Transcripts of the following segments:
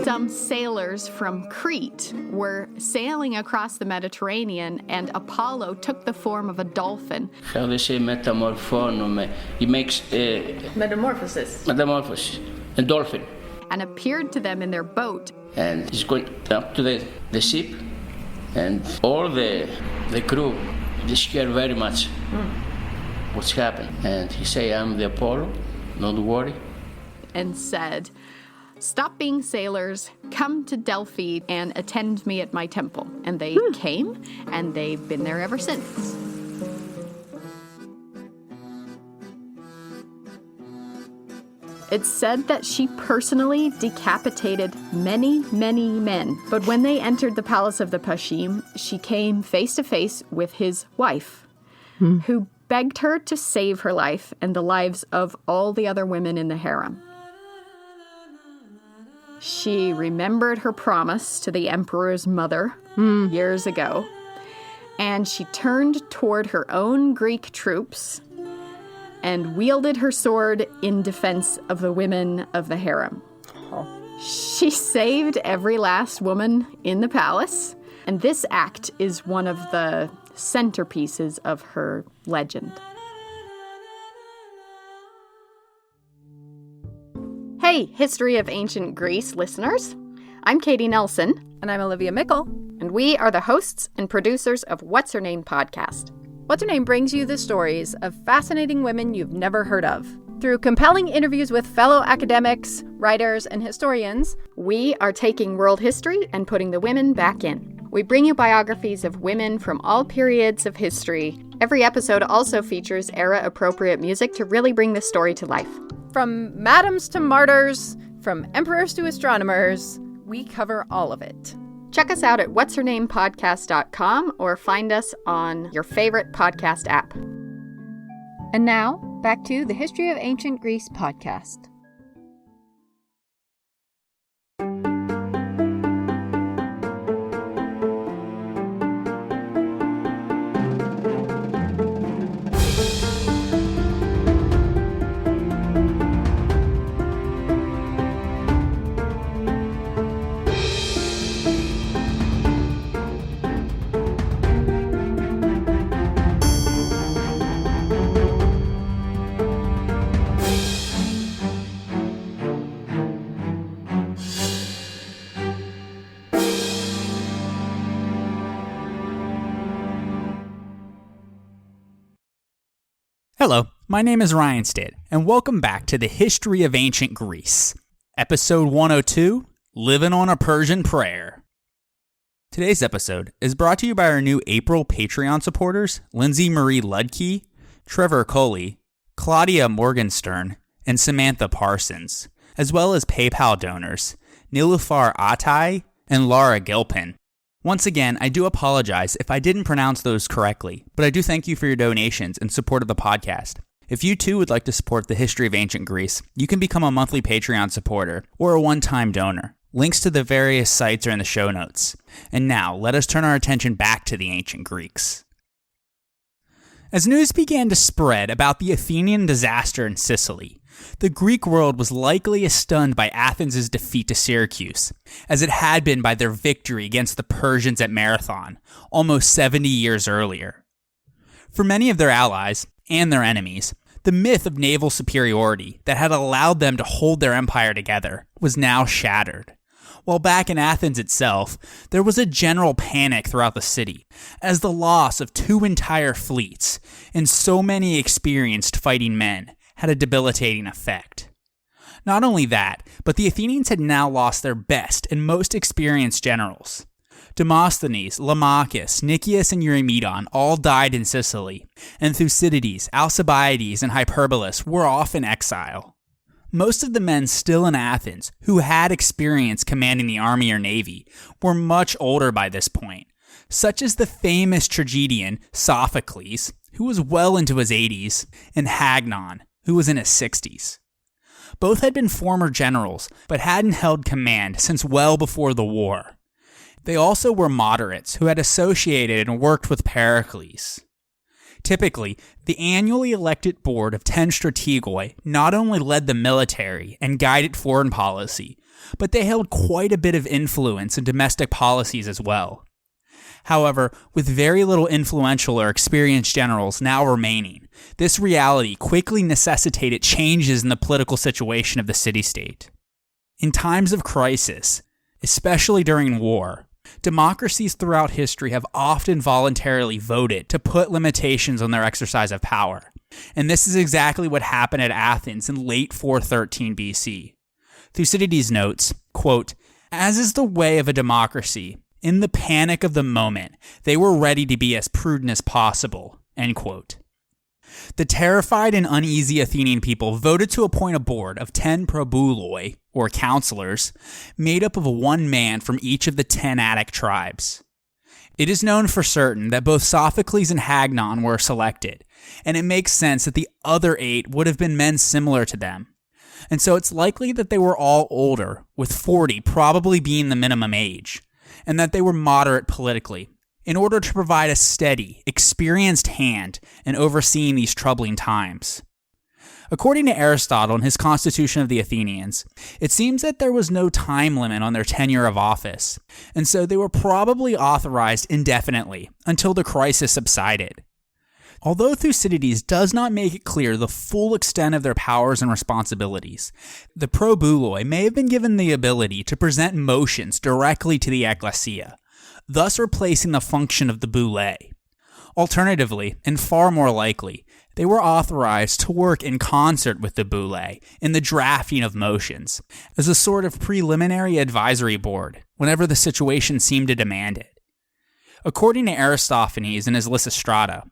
Some sailors from Crete were sailing across the Mediterranean, and Apollo took the form of a dolphin. How they say metamorphone? He makes Metamorphosis. A dolphin. And appeared to them in their boat. And he's going up to the ship, and all the crew, they scared very much. What's happened? And he say, I'm the Apollo, don't worry. And said, stop being sailors, come to Delphi and attend me at my temple. And they came, and they've been there ever since. It's said that she personally decapitated many, many men. But when they entered the palace of the Pashim, she came face to face with his wife, who begged her to save her life and the lives of all the other women in the harem. She remembered her promise to the emperor's mother years ago, and she turned toward her own Greek troops and wielded her sword in defense of the women of the harem. She saved every last woman in the palace, and this act is one of the centerpieces of her legend. Hey, History of Ancient Greece listeners. I'm Katie Nelson. And I'm Olivia Meikle. And we are the hosts and producers of What's Her Name podcast. What's Her Name brings you the stories of fascinating women you've never heard of. Through compelling interviews with fellow academics, writers, and historians, we are taking world history and putting the women back in. We bring you biographies of women from all periods of history. Every episode also features era-appropriate music to really bring the story to life. From madams to martyrs, from emperors to astronomers, we cover all of it. Check us out at what'shernamepodcast.com or find us on your favorite podcast app. And now, back to the History of Ancient Greece podcast. Hello, my name is Ryan Stitt, and welcome back to the History of Ancient Greece, Episode 102, Livin' on a Persian Prayer. Today's episode is brought to you by our new April Patreon supporters, Lindsay Marie Ludke, Trevor Coley, Claudia Morgenstern, and Samantha Parsons, as well as PayPal donors, Nilufar Atai and Laura Gilpin. Once again, I do apologize if I didn't pronounce those correctly, but I do thank you for your donations and support of the podcast. If you too would like to support the History of Ancient Greece, you can become a monthly Patreon supporter or a one-time donor. Links to the various sites are in the show notes. And now, let us turn our attention back to the ancient Greeks. As news began to spread about the Athenian disaster in Sicily, the Greek world was likely as stunned by Athens' defeat to Syracuse, as it had been by their victory against the Persians at Marathon, almost 70 years earlier. For many of their allies, and their enemies, the myth of naval superiority that had allowed them to hold their empire together was now shattered. While back in Athens itself, there was a general panic throughout the city, as the loss of 2 entire fleets and so many experienced fighting men had a debilitating effect. Not only that, but the Athenians had now lost their best and most experienced generals. Demosthenes, Lamachus, Nicias, and Eurymedon all died in Sicily, and Thucydides, Alcibiades, and Hyperbolus were off in exile. Most of the men still in Athens, who had experience commanding the army or navy, were much older by this point, such as the famous tragedian Sophocles, who was well into his 80s, and Hagnon, who was in his 60s. Both had been former generals, but hadn't held command since well before the war. They also were moderates who had associated and worked with Pericles. Typically, the annually elected board of 10 strategoi not only led the military and guided foreign policy, but they held quite a bit of influence in domestic policies as well. However, with very little influential or experienced generals now remaining, this reality quickly necessitated changes in the political situation of the city-state. In times of crisis, especially during war, democracies throughout history have often voluntarily voted to put limitations on their exercise of power, and this is exactly what happened at Athens in late 413 BC. Thucydides notes, quote, "As is the way of a democracy, in the panic of the moment, they were ready to be as prudent as possible," end quote. The terrified and uneasy Athenian people voted to appoint a board of 10 probuloi, or counselors, made up of one man from each of the 10 Attic tribes. It is known for certain that both Sophocles and Hagnon were selected, and it makes sense that the other 8 would have been men similar to them. And so it's likely that they were all older, with 40 probably being the minimum age, and that they were moderate politically, in order to provide a steady, experienced hand in overseeing these troubling times. According to Aristotle in his Constitution of the Athenians, it seems that there was no time limit on their tenure of office, and so they were probably authorized indefinitely until the crisis subsided. Although Thucydides does not make it clear the full extent of their powers and responsibilities, the probuloi may have been given the ability to present motions directly to the ecclesia, thus replacing the function of the boule. Alternatively, and far more likely, they were authorized to work in concert with the boule in the drafting of motions, as a sort of preliminary advisory board, whenever the situation seemed to demand it. According to Aristophanes in his Lysistrata,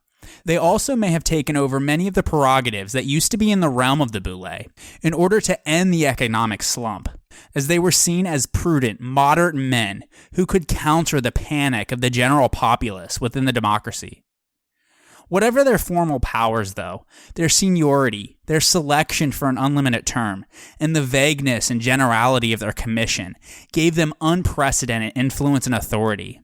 they also may have taken over many of the prerogatives that used to be in the realm of the boule in order to end the economic slump, as they were seen as prudent, moderate men who could counter the panic of the general populace within the democracy. Whatever their formal powers, though, their seniority, their selection for an unlimited term, and the vagueness and generality of their commission gave them unprecedented influence and authority.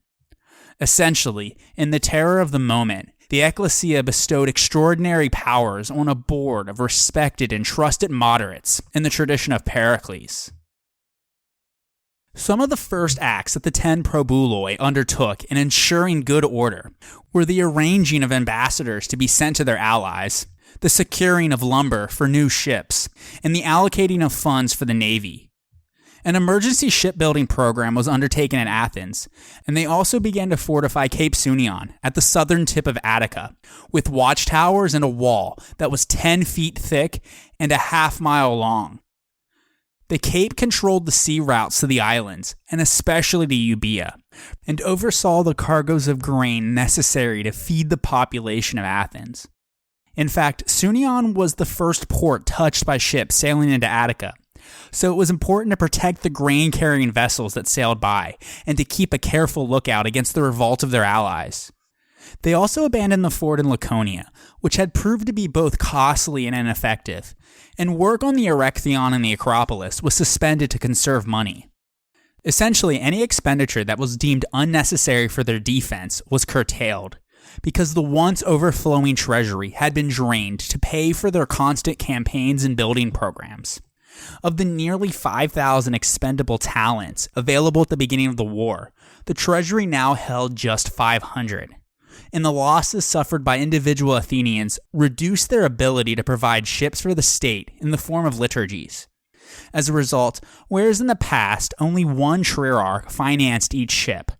Essentially, in the terror of the moment, the ecclesia bestowed extraordinary powers on a board of respected and trusted moderates in the tradition of Pericles. Some of the first acts that the 10 probuloi undertook in ensuring good order were the arranging of ambassadors to be sent to their allies, the securing of lumber for new ships, and the allocating of funds for the navy. An emergency shipbuilding program was undertaken at Athens, and they also began to fortify Cape Sunion at the southern tip of Attica, with watchtowers and a wall that was 10 feet thick and a half-mile long. The Cape controlled the sea routes to the islands, and especially to Euboea, and oversaw the cargoes of grain necessary to feed the population of Athens. In fact, Sunion was the first port touched by ships sailing into Attica, so it was important to protect the grain-carrying vessels that sailed by, and to keep a careful lookout against the revolt of their allies. They also abandoned the fort in Laconia, which had proved to be both costly and ineffective, and work on the Erechtheion and the Acropolis was suspended to conserve money. Essentially, any expenditure that was deemed unnecessary for their defense was curtailed, because the once overflowing treasury had been drained to pay for their constant campaigns and building programs. Of the nearly 5,000 expendable talents available at the beginning of the war, the treasury now held just 500, and the losses suffered by individual Athenians reduced their ability to provide ships for the state in the form of liturgies. As a result, whereas in the past only one trierarch financed each ship,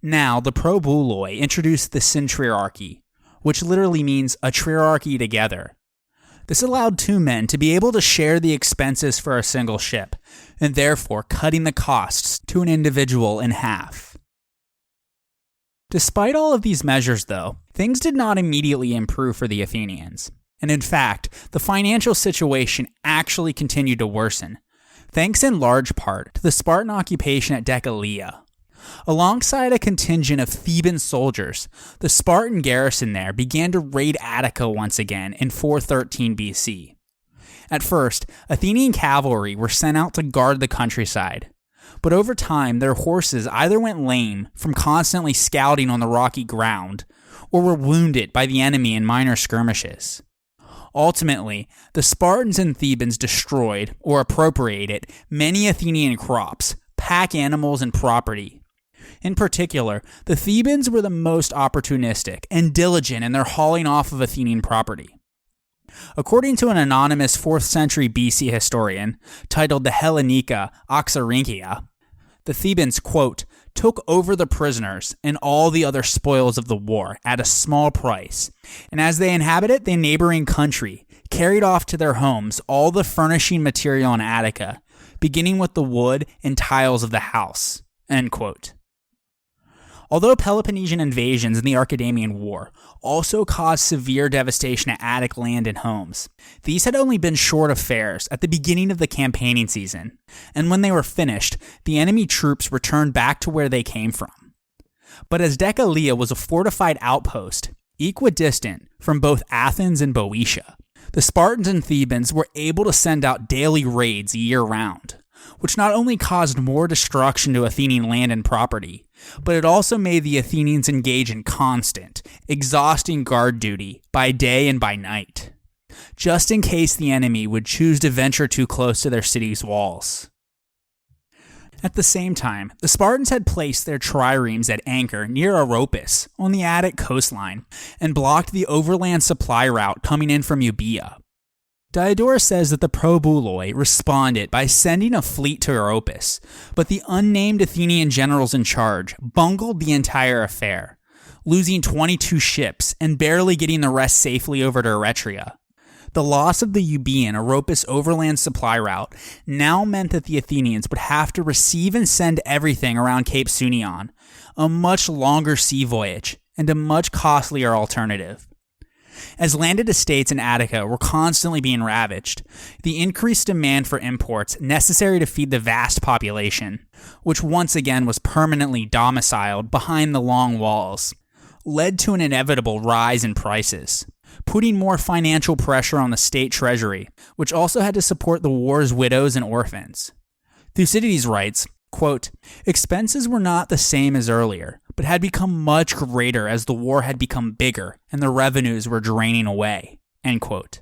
now the probuloi introduced the syntriarchy, which literally means a trierarchy together. This allowed 2 men to be able to share the expenses for a single ship, and therefore cutting the costs to an individual in half. Despite all of these measures, though, things did not immediately improve for the Athenians, and in fact, the financial situation actually continued to worsen, thanks in large part to the Spartan occupation at Decelea. Alongside a contingent of Theban soldiers, the Spartan garrison there began to raid Attica once again in 413 BC. At first, Athenian cavalry were sent out to guard the countryside, but over time their horses either went lame from constantly scouting on the rocky ground, or were wounded by the enemy in minor skirmishes. Ultimately, the Spartans and Thebans destroyed or appropriated many Athenian crops, pack animals, and property. In particular, the Thebans were the most opportunistic and diligent in their hauling off of Athenian property. According to an anonymous 4th century BC historian titled the Hellenica Oxyrhynchia, the Thebans, quote, took over the prisoners and all the other spoils of the war at a small price, and as they inhabited the neighboring country, carried off to their homes all the furnishing material in Attica, beginning with the wood and tiles of the house, end quote. Although Peloponnesian invasions in the Aegean War also caused severe devastation to Attic land and homes, these had only been short affairs at the beginning of the campaigning season, and when they were finished, the enemy troops returned back to where they came from. But as Decelea was a fortified outpost, equidistant from both Athens and Boeotia, the Spartans and Thebans were able to send out daily raids year-round, which not only caused more destruction to Athenian land and property, but it also made the Athenians engage in constant, exhausting guard duty by day and by night, just in case the enemy would choose to venture too close to their city's walls. At the same time, the Spartans had placed their triremes at anchor near Oropus on the Attic coastline and blocked the overland supply route coming in from Euboea. Diodorus says that the Probuloi responded by sending a fleet to Oropus, but the unnamed Athenian generals in charge bungled the entire affair, losing 22 ships and barely getting the rest safely over to Eretria. The loss of the Euboean Oropus overland supply route now meant that the Athenians would have to receive and send everything around Cape Sunion, a much longer sea voyage and a much costlier alternative. As landed estates in Attica were constantly being ravaged, the increased demand for imports necessary to feed the vast population, which once again was permanently domiciled behind the long walls, led to an inevitable rise in prices, putting more financial pressure on the state treasury, which also had to support the war's widows and orphans. Thucydides writes, quote, expenses were not the same as earlier, but had become much greater as the war had become bigger and the revenues were draining away, end quote.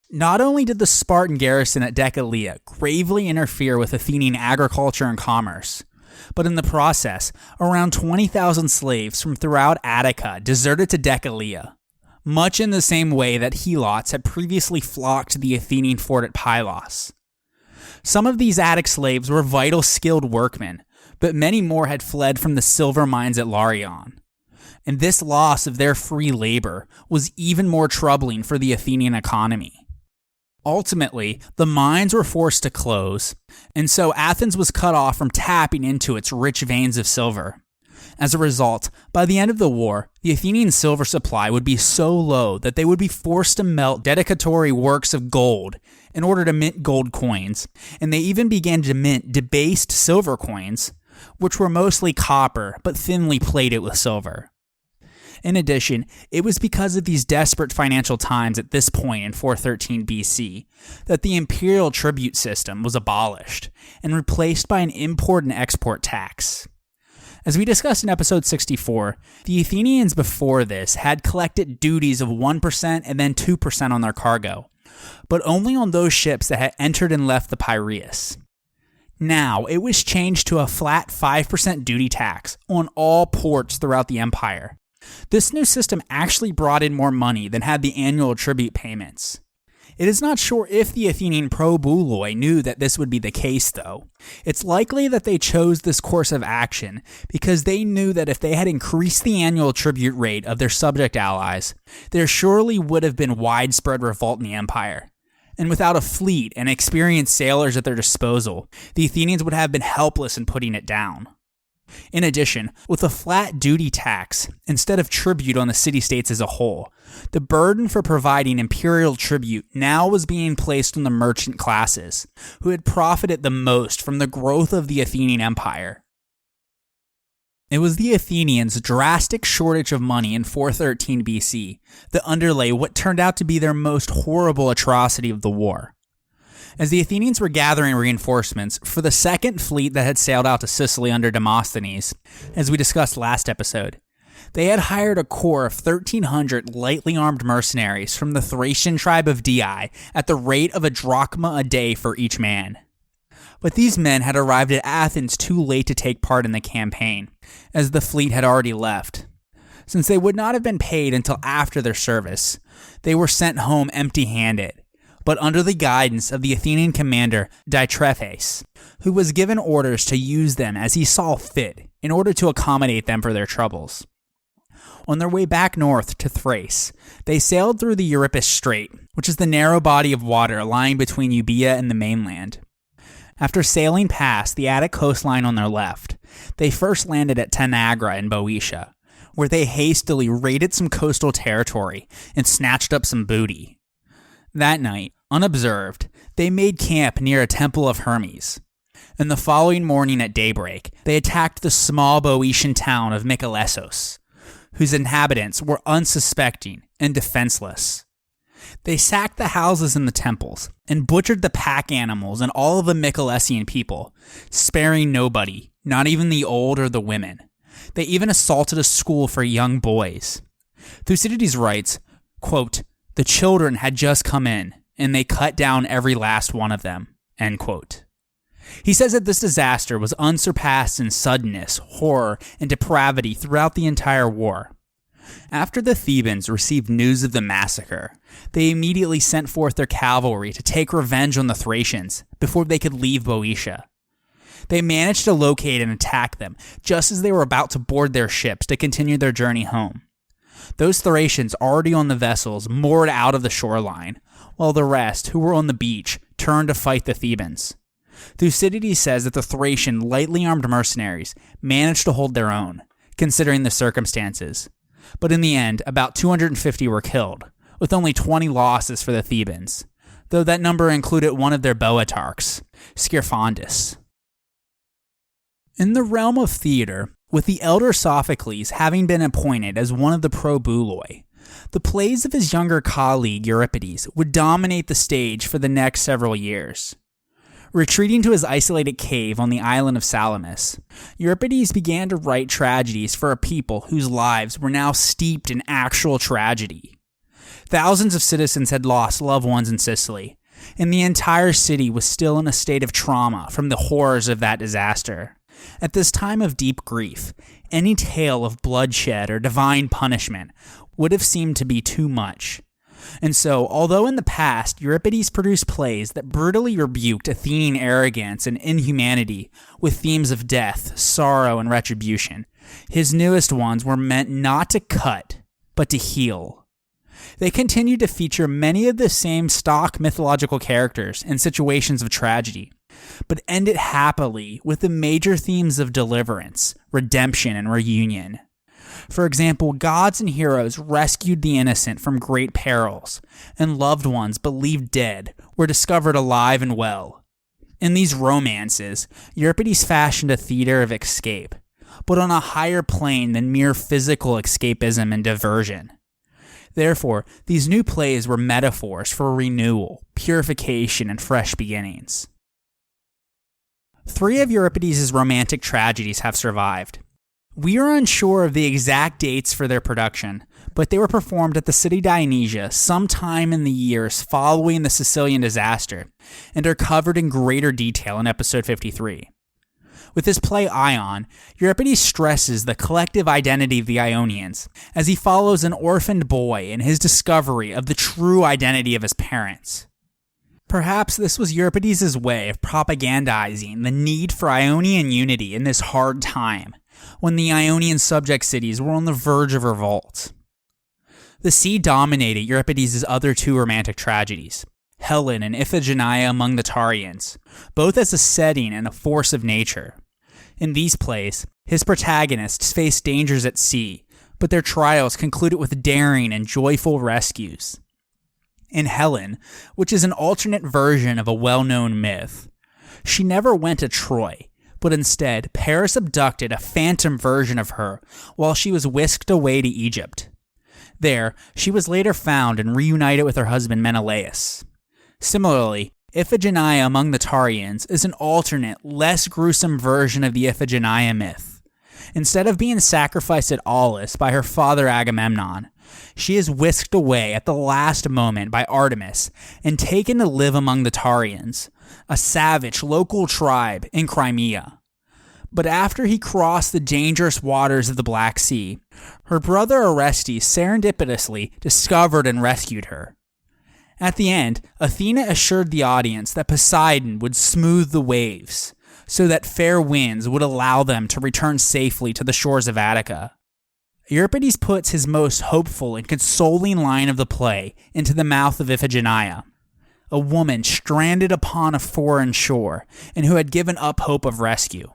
Not only did the Spartan garrison at Decelea gravely interfere with Athenian agriculture and commerce, but in the process, around 20,000 slaves from throughout Attica deserted to Decelea, much in the same way that Helots had previously flocked to the Athenian fort at Pylos. Some of these Attic slaves were vital skilled workmen, but many more had fled from the silver mines at Laurion. And this loss of their free labor was even more troubling for the Athenian economy. Ultimately, the mines were forced to close, and so Athens was cut off from tapping into its rich veins of silver. As a result, by the end of the war, the Athenian silver supply would be so low that they would be forced to melt dedicatory works of gold in order to mint gold coins, and they even began to mint debased silver coins, which were mostly copper but thinly plated with silver. In addition, it was because of these desperate financial times at this point in 413 BC that the imperial tribute system was abolished and replaced by an import and export tax. As we discussed in episode 64, the Athenians before this had collected duties of 1% and then 2% on their cargo, but only on those ships that had entered and left the Piraeus. Now, it was changed to a flat 5% duty tax on all ports throughout the empire. This new system actually brought in more money than had the annual tribute payments. It is not sure if the Athenian Probuloi knew that this would be the case, though. It's likely that they chose this course of action because they knew that if they had increased the annual tribute rate of their subject allies, there surely would have been widespread revolt in the empire. And without a fleet and experienced sailors at their disposal, the Athenians would have been helpless in putting it down. In addition, with a flat duty tax instead of tribute on the city-states as a whole, the burden for providing imperial tribute now was being placed on the merchant classes, who had profited the most from the growth of the Athenian empire. It was the Athenians' drastic shortage of money in 413 BC that underlay what turned out to be their most horrible atrocity of the war. As the Athenians were gathering reinforcements for the second fleet that had sailed out to Sicily under Demosthenes, as we discussed last episode, They had hired a corps of 1,300 lightly armed mercenaries from the Thracian tribe of Dii at the rate of a drachma a day for each man. But these men had arrived at Athens too late to take part in the campaign, as the fleet had already left. Since they would not have been paid until after their service, they were sent home empty-handed, but under the guidance of the Athenian commander Tissaphernes, who was given orders to use them as he saw fit in order to accommodate them for their troubles. On their way back north to Thrace, they sailed through the Euripus Strait, which is the narrow body of water lying between Euboea and the mainland. After sailing past the Attic coastline on their left, they first landed at Tanagra in Boeotia, where they hastily raided some coastal territory and snatched up some booty. That night, unobserved, they made camp near a temple of Hermes. And the following morning at daybreak, they attacked the small Boeotian town of Mykolesos, whose inhabitants were unsuspecting and defenseless. They sacked the houses in the temples and butchered the pack animals and all of the Mykolesian people, sparing nobody, not even the old or the women. They even assaulted a school for young boys. Thucydides writes, quote, "The children had just come in, and they cut down every last one of them," end quote. He says that this disaster was unsurpassed in suddenness, horror, and depravity throughout the entire war. After the Thebans received news of the massacre, they immediately sent forth their cavalry to take revenge on the Thracians before they could leave Boeotia. They managed to locate and attack them just as they were about to board their ships to continue their journey home. Those Thracians already on the vessels moored out of the shoreline, while the rest, who were on the beach, turned to fight the Thebans. Thucydides says that the Thracian lightly armed mercenaries managed to hold their own, considering the circumstances. But in the end, about 250 were killed, with only 20 losses for the Thebans, though that number included one of their boetarchs, Scirphondas. In the realm of theater, with the elder Sophocles having been appointed as one of the probuloi, the plays of his younger colleague Euripides would dominate the stage for the next several years. Retreating to his isolated cave on the island of Salamis, Euripides began to write tragedies for a people whose lives were now steeped in actual tragedy. Thousands of citizens had lost loved ones in Sicily, and the entire city was still in a state of trauma from the horrors of that disaster. At this time of deep grief, any tale of bloodshed or divine punishment would have seemed to be too much. And so, although in the past Euripides produced plays that brutally rebuked Athenian arrogance and inhumanity with themes of death, sorrow, and retribution, his newest ones were meant not to cut, but to heal. They continued to feature many of the same stock mythological characters and situations of tragedy, but ended happily with the major themes of deliverance, redemption, and reunion. For example, gods and heroes rescued the innocent from great perils, and loved ones believed dead were discovered alive and well. In these romances, Euripides fashioned a theater of escape, but on a higher plane than mere physical escapism and diversion. Therefore, these new plays were metaphors for renewal, purification, and fresh beginnings. 3 of Euripides' romantic tragedies have survived. We are unsure of the exact dates for their production, but they were performed at the city Dionysia sometime in the years following the Sicilian Disaster, and are covered in greater detail in episode 53. With his play Ion, Euripides stresses the collective identity of the Ionians, as he follows an orphaned boy in his discovery of the true identity of his parents. Perhaps this was Euripides' way of propagandizing the need for Ionian unity in this hard time, when the Ionian subject cities were on the verge of revolt. The sea dominated Euripides' other 2 romantic tragedies, Helen and Iphigenia among the Tarians, both as a setting and a force of nature. In these plays, his protagonists faced dangers at sea, but their trials concluded with daring and joyful rescues. In Helen, which is an alternate version of a well-known myth, she never went to Troy, but instead Paris abducted a phantom version of her while she was whisked away to Egypt. There, she was later found and reunited with her husband Menelaus. Similarly, Iphigenia among the Tarians is an alternate, less gruesome version of the Iphigenia myth. Instead of being sacrificed at Aulis by her father Agamemnon, she is whisked away at the last moment by Artemis and taken to live among the Tarians, a savage local tribe in Crimea. But after he crossed the dangerous waters of the Black Sea, her brother Orestes serendipitously discovered and rescued her. At the end, Athena assured the audience that Poseidon would smooth the waves, so that fair winds would allow them to return safely to the shores of Attica. Euripides puts his most hopeful and consoling line of the play into the mouth of Iphigenia, a woman stranded upon a foreign shore and who had given up hope of rescue.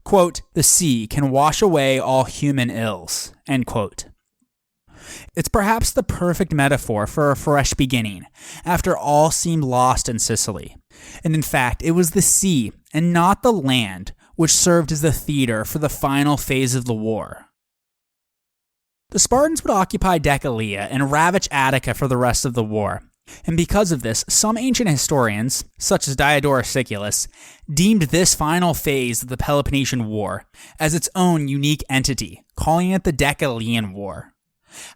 Quote, "The sea can wash away all human ills," end quote. It's perhaps the perfect metaphor for a fresh beginning, after all seemed lost in Sicily. And in fact, it was the sea, and not the land, which served as the theater for the final phase of the war. The Spartans would occupy Decelea and ravage Attica for the rest of the war, and because of this, some ancient historians, such as Diodorus Siculus, deemed this final phase of the Peloponnesian War as its own unique entity, calling it the Decelean War.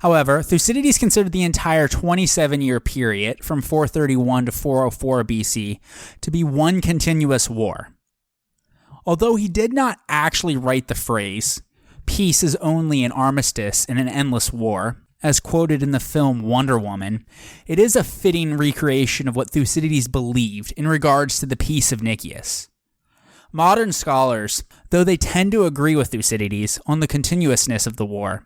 However, Thucydides considered the entire 27-year period from 431 to 404 BC to be one continuous war. Although he did not actually write the phrase, "Peace is only an armistice in an endless war," as quoted in the film Wonder Woman, it is a fitting recreation of what Thucydides believed in regards to the Peace of Nicias. Modern scholars, though they tend to agree with Thucydides on the continuousness of the war,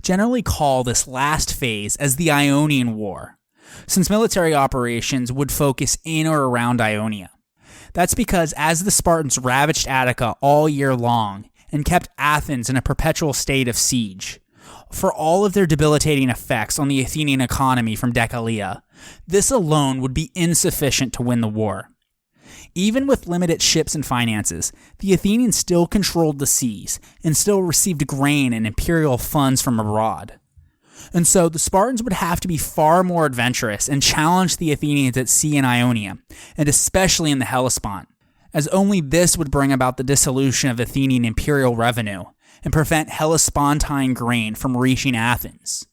generally call this last phase as the Ionian War, since military operations would focus in or around Ionia. That's because as the Spartans ravaged Attica all year long and kept Athens in a perpetual state of siege, for all of their debilitating effects on the Athenian economy from Decelea, this alone would be insufficient to win the war. Even with limited ships and finances, the Athenians still controlled the seas and still received grain and imperial funds from abroad. And so the Spartans would have to be far more adventurous and challenge the Athenians at sea in Ionia, and especially in the Hellespont, as only this would bring about the dissolution of Athenian imperial revenue and prevent Hellespontine grain from reaching Athens.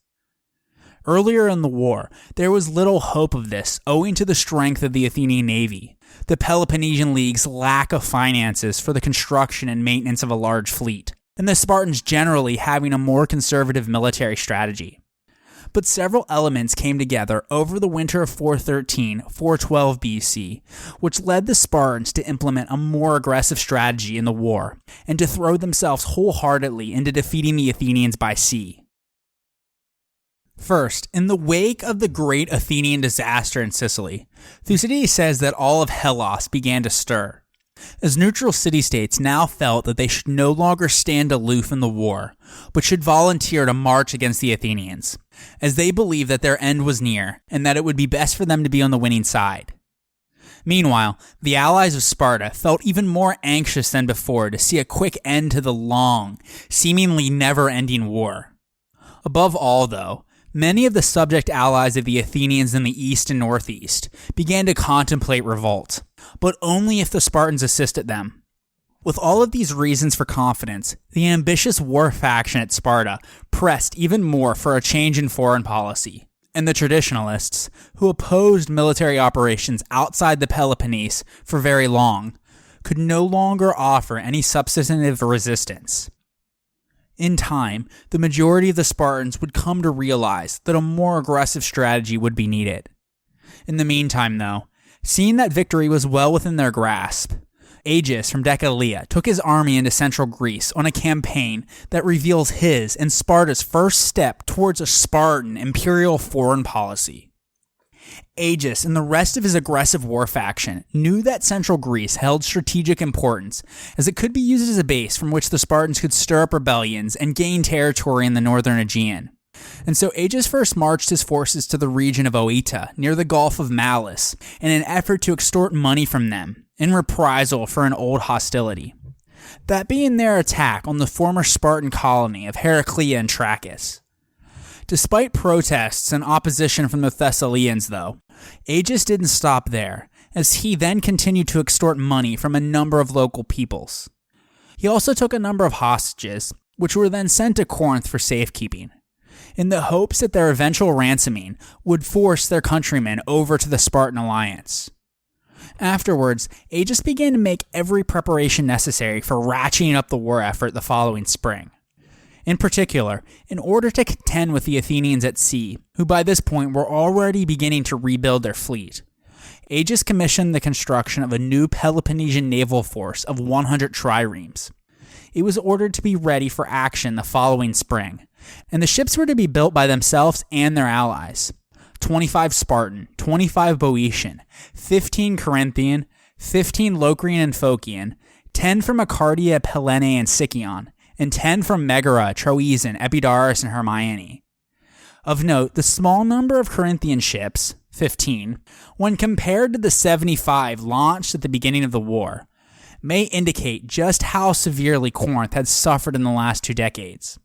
Earlier in the war, there was little hope of this owing to the strength of the Athenian navy, the Peloponnesian League's lack of finances for the construction and maintenance of a large fleet, and the Spartans generally having a more conservative military strategy. But several elements came together over the winter of 413-412 BC, which led the Spartans to implement a more aggressive strategy in the war and to throw themselves wholeheartedly into defeating the Athenians by sea. First, in the wake of the great Athenian disaster in Sicily, Thucydides says that all of Hellas began to stir, as neutral city-states now felt that they should no longer stand aloof in the war, but should volunteer to march against the Athenians, as they believed that their end was near and that it would be best for them to be on the winning side. Meanwhile, the allies of Sparta felt even more anxious than before to see a quick end to the long, seemingly never-ending war. Above all, though, many of the subject allies of the Athenians in the east and northeast began to contemplate revolt, but only if the Spartans assisted them. With all of these reasons for confidence, the ambitious war faction at Sparta pressed even more for a change in foreign policy, and the traditionalists, who opposed military operations outside the Peloponnese for very long, could no longer offer any substantive resistance. In time, the majority of the Spartans would come to realize that a more aggressive strategy would be needed. In the meantime, though, seeing that victory was well within their grasp, Aegean from Decelea took his army into central Greece on a campaign that reveals his and Sparta's first step towards a Spartan imperial foreign policy. Aegean and the rest of his aggressive war faction knew that central Greece held strategic importance, as it could be used as a base from which the Spartans could stir up rebellions and gain territory in the northern Aegean. And so Aegean first marched his forces to the region of Oeta, near the Gulf of Malis, in an effort to extort money from them, in reprisal for an old hostility. That being their attack on the former Spartan colony of Heraclea and Trachis. Despite protests and opposition from the Thessalians, though, Aegean didn't stop there, as he then continued to extort money from a number of local peoples. He also took a number of hostages, which were then sent to Corinth for safekeeping, in the hopes that their eventual ransoming would force their countrymen over to the Spartan alliance. Afterwards, Aegis began to make every preparation necessary for ratcheting up the war effort the following spring. In particular, in order to contend with the Athenians at sea, who by this point were already beginning to rebuild their fleet, Aegis commissioned the construction of a new Peloponnesian naval force of 100 triremes. It was ordered to be ready for action the following spring, and the ships were to be built by themselves and their allies. 25 Spartan, 25 Boeotian, 15 Corinthian, 15 Locrian and Phocian, 10 from Arcadia, Pellene, and Sicyon, and 10 from Megara, Troezen, Epidaurus, and Hermione. Of note, the small number of Corinthian ships, 15, when compared to the 75 launched at the beginning of the war, may indicate just how severely Corinth had suffered in the last 2 decades.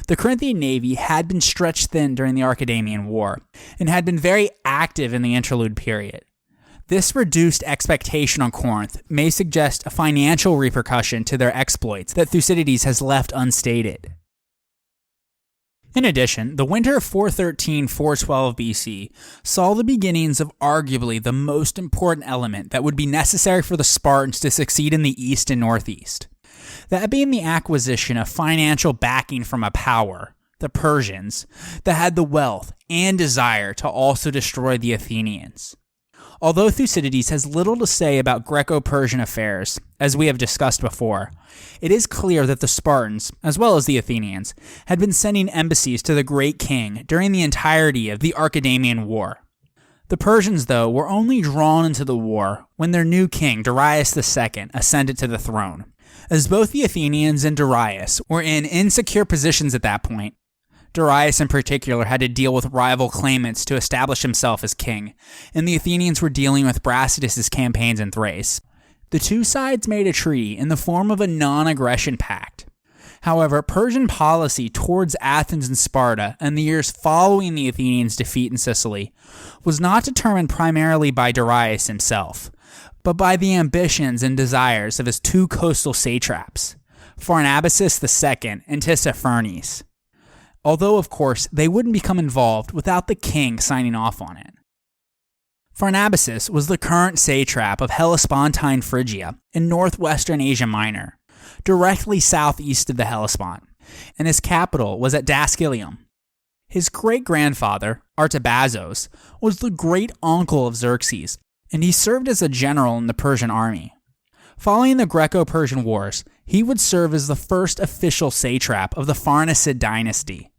The Corinthian navy had been stretched thin during the Aegean War, and had been very active in the interlude period. This reduced expectation on Corinth may suggest a financial repercussion to their exploits that Thucydides has left unstated. In addition, the winter of 413-412 BC saw the beginnings of arguably the most important element that would be necessary for the Spartans to succeed in the east and northeast. That being the acquisition of financial backing from a power, the Persians, that had the wealth and desire to also destroy the Athenians. Although Thucydides has little to say about Greco-Persian affairs, as we have discussed before, it is clear that the Spartans, as well as the Athenians, had been sending embassies to the great king during the entirety of the Aegean War. The Persians, though, were only drawn into the war when their new king, Darius II, ascended to the throne. As both the Athenians and Darius were in insecure positions at that point, Darius in particular had to deal with rival claimants to establish himself as king, and the Athenians were dealing with Brasidas' campaigns in Thrace. The two sides made a treaty in the form of a non-aggression pact. However, Persian policy towards Athens and Sparta in the years following the Athenians' defeat in Sicily was not determined primarily by Darius himself, but by the ambitions and desires of his two coastal satraps, Pharnabazus II and Tissaphernes. Although, of course, they wouldn't become involved without the king signing off on it. Pharnabazus was the current satrap of Hellespontine Phrygia in northwestern Asia Minor, directly southeast of the Hellespont, and his capital was at Dascylium. His great-grandfather, Artabazos, was the great-uncle of Xerxes, and he served as a general in the Persian army. Following the Greco-Persian Wars, he would serve as the first official satrap of the Pharnacid dynasty,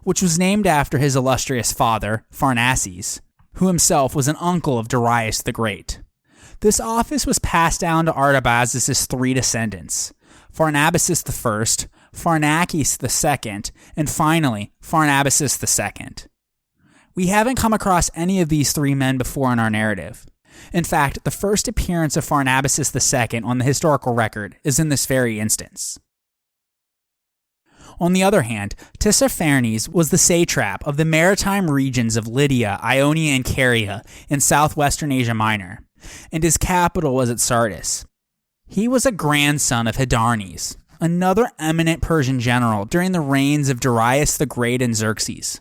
which was named after his illustrious father, Pharnaces, who himself was an uncle of Darius the Great. This office was passed down to Artabazos' 3 descendants, Pharnabazus I, Pharnaces II, and finally, Pharnabazus II. We haven't come across any of these 3 men before in our narrative. In fact, the first appearance of Pharnabazus II on the historical record is in this very instance. On the other hand, Tissaphernes was the satrap of the maritime regions of Lydia, Ionia, and Caria in southwestern Asia Minor, and his capital was at Sardis. He was a grandson of Hydarnes, another eminent Persian general during the reigns of Darius the Great and Xerxes.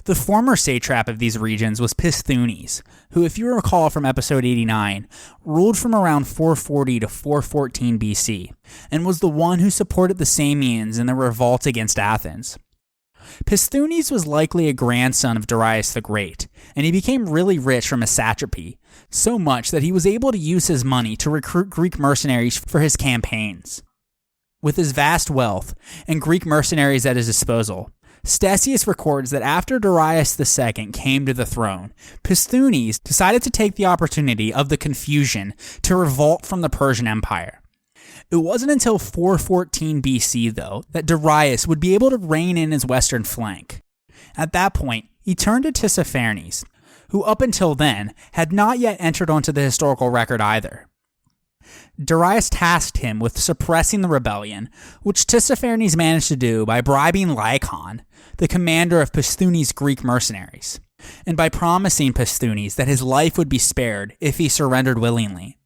The former satrap of these regions was Pisthunes, who, if you recall from episode 89, ruled from around 440 to 414 BC, and was the one who supported the Samians in the revolt against Athens. Pisthunes was likely a grandson of Darius the Great, and he became really rich from his satrapy, so much that he was able to use his money to recruit Greek mercenaries for his campaigns. With his vast wealth and Greek mercenaries at his disposal, Ctesias records that after Darius II came to the throne, Pisthunes decided to take the opportunity of the confusion to revolt from the Persian Empire. It wasn't until 414 BC, though, that Darius would be able to rein in his western flank. At that point, he turned to Tissaphernes, who up until then had not yet entered onto the historical record either. Darius tasked him with suppressing the rebellion, which Tissaphernes managed to do by bribing Lycon, the commander of Pisthunes' Greek mercenaries, and by promising Pisthunes that his life would be spared if he surrendered willingly.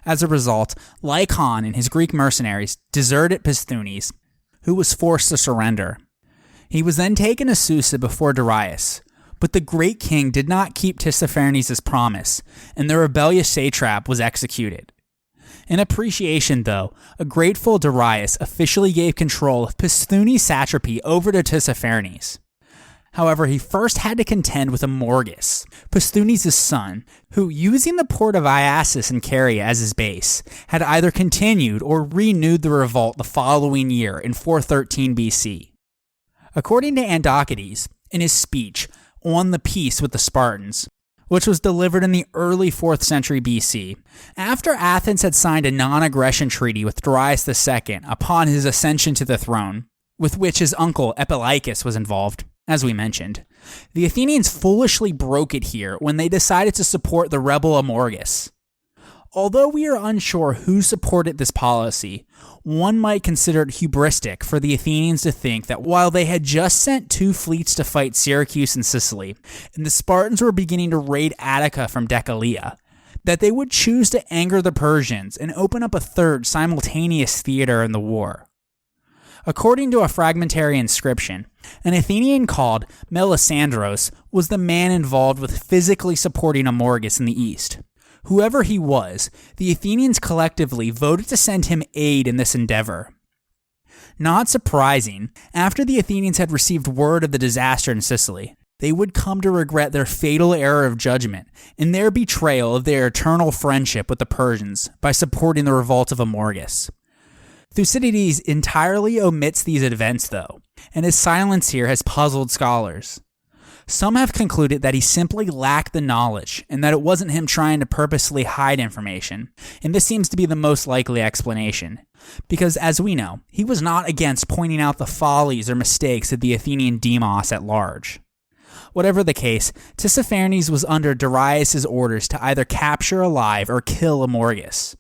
As a result, Lycon and his Greek mercenaries deserted Pisthunes, who was forced to surrender. He was then taken to Susa before Darius, but the great king did not keep Tissaphernes' promise, and the rebellious satrap was executed. In appreciation, though, a grateful Darius officially gave control of Pisthuni's satrapy over to Tissaphernes. However, he first had to contend with Amorgus, Pisthuni's son, who, using the port of Iassus and Caria as his base, had either continued or renewed the revolt the following year in 413 BC. According to Andokides, in his speech on the peace with the Spartans, which was delivered in the early 4th century BC, after Athens had signed a non-aggression treaty with Darius II upon his ascension to the throne, with which his uncle Epicleus was involved, as we mentioned, the Athenians foolishly broke it here when they decided to support the rebel Amorgus. Although we are unsure who supported this policy, one might consider it hubristic for the Athenians to think that while they had just sent 2 fleets to fight Syracuse and Sicily, and the Spartans were beginning to raid Attica from Decelea, that they would choose to anger the Persians and open up a third simultaneous theater in the war. According to a fragmentary inscription, an Athenian called Melisandros was the man involved with physically supporting Amorgus in the east. Whoever he was, the Athenians collectively voted to send him aid in this endeavor. Not surprising, after the Athenians had received word of the disaster in Sicily, they would come to regret their fatal error of judgment and their betrayal of their eternal friendship with the Persians by supporting the revolt of Amorgus. Thucydides entirely omits these events, though, and his silence here has puzzled scholars. Some have concluded that he simply lacked the knowledge and that it wasn't him trying to purposely hide information, and this seems to be the most likely explanation, because as we know, he was not against pointing out the follies or mistakes of the Athenian demos at large. Whatever the case, Tissaphernes was under Darius' orders to either capture alive or kill Amorgus.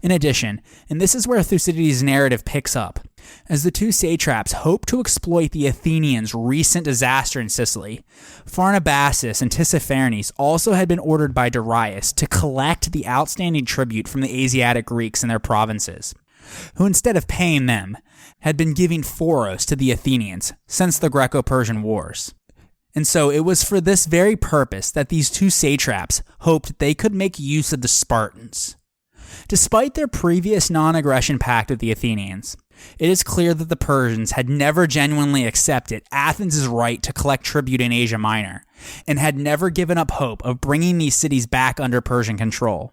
In addition, and this is where Thucydides' narrative picks up, as the 2 satraps hoped to exploit the Athenians' recent disaster in Sicily, Pharnabazus and Tissaphernes also had been ordered by Darius to collect the outstanding tribute from the Asiatic Greeks in their provinces, who instead of paying them, had been giving phoros to the Athenians since the Greco-Persian Wars. And so it was for this very purpose that these 2 satraps hoped they could make use of the Spartans. Despite their previous non-aggression pact with the Athenians, it is clear that the Persians had never genuinely accepted Athens' right to collect tribute in Asia Minor, and had never given up hope of bringing these cities back under Persian control.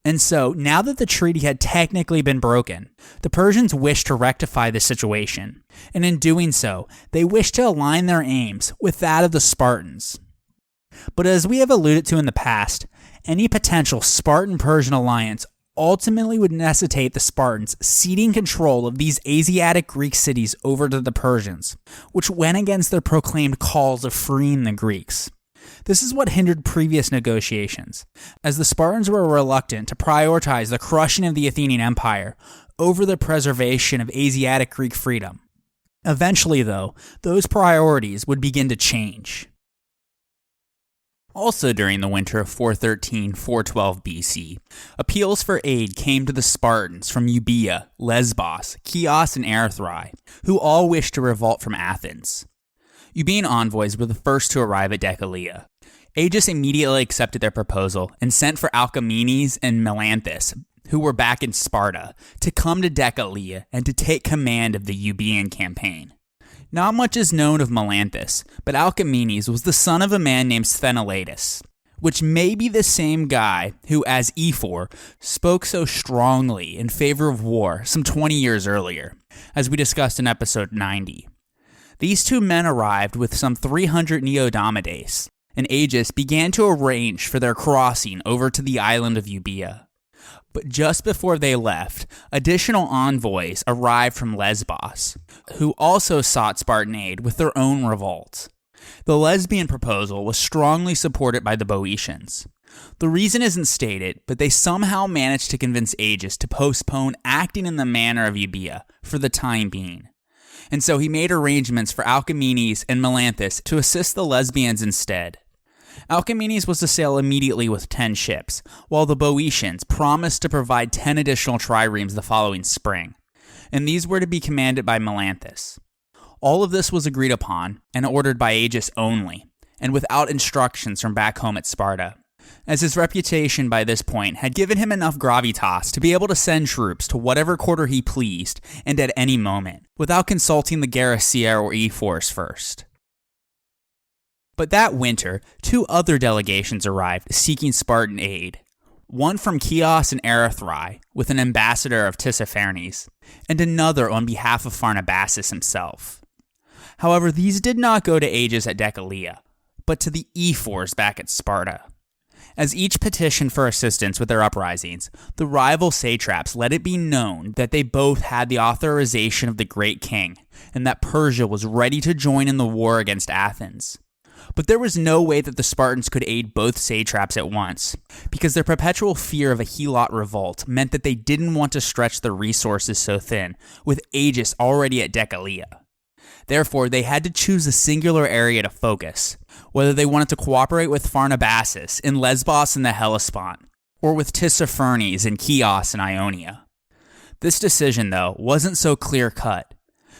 And so, now that the treaty had technically been broken, the Persians wished to rectify the situation, and in doing so, they wished to align their aims with that of the Spartans. But as we have alluded to in the past, any potential Spartan-Persian alliance ultimately would necessitate the Spartans ceding control of these Asiatic Greek cities over to the Persians, which went against their proclaimed calls of freeing the Greeks. This is what hindered previous negotiations, as the Spartans were reluctant to prioritize the crushing of the Athenian Empire over the preservation of Asiatic Greek freedom. Eventually, though, those priorities would begin to change. Also during the winter of 413-412 BC, appeals for aid came to the Spartans from Euboea, Lesbos, Chios, and Erythrae, who all wished to revolt from Athens. Euboean envoys were the first to arrive at Decelea. Agis immediately accepted their proposal and sent for Alcamenes and Melanthus, who were back in Sparta, to come to Decelea and to take command of the Euboean campaign. Not much is known of Melanthus, but Alcamenes was the son of a man named Sthenelatus, which may be the same guy who, as Ephor, spoke so strongly in favor of war some 20 years earlier, as we discussed in episode 90. These 2 men arrived with some 300 Neodamodes, and Agis began to arrange for their crossing over to the island of Euboea. But just before they left, additional envoys arrived from Lesbos, who also sought Spartan aid with their own revolts. The Lesbian proposal was strongly supported by the Boeotians. The reason isn't stated, but they somehow managed to convince Agis to postpone acting in the manner of Euboea for the time being. And so he made arrangements for Alcamenes and Melanthus to assist the Lesbians instead. Alcamenes was to sail immediately with 10 ships, while the Boeotians promised to provide 10 additional triremes the following spring. and these were to be commanded by Melanthus. All of this was agreed upon and ordered by Aegeus only, and without instructions from back home at Sparta, as his reputation by this point had given him enough gravitas to be able to send troops to whatever quarter he pleased and at any moment, without consulting the Garcia or E-Force first. But that winter, 2 other delegations arrived seeking Spartan aid, one from Chios and Erythrae, with an ambassador of Tissaphernes, and another on behalf of Pharnabazus himself. However, these did not go to Aegeus at Decelea, but to the E-Force back at Sparta. As each petitioned for assistance with their uprisings, the rival satraps let it be known that they both had the authorization of the great king, and that Persia was ready to join in the war against Athens. But there was no way that the Spartans could aid both satraps at once, because their perpetual fear of a Helot revolt meant that they didn't want to stretch their resources so thin, with Aegeus already at Decelea. Therefore, they had to choose a singular area to focus, whether they wanted to cooperate with Pharnabazus in Lesbos and the Hellespont, or with Tissaphernes in Chios and Ionia. This decision, though, wasn't so clear-cut,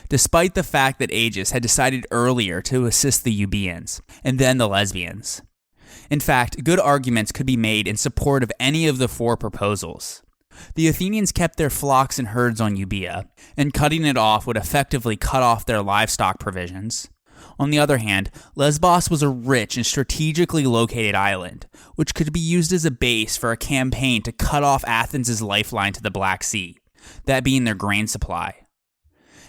despite the fact that Aegeus had decided earlier to assist the Euboeans, and then the Lesbians. In fact, good arguments could be made in support of any of the 4 proposals. The Athenians kept their flocks and herds on Euboea, and cutting it off would effectively cut off their livestock provisions. On the other hand, Lesbos was a rich and strategically located island, which could be used as a base for a campaign to cut off Athens' lifeline to the Black Sea, that being their grain supply.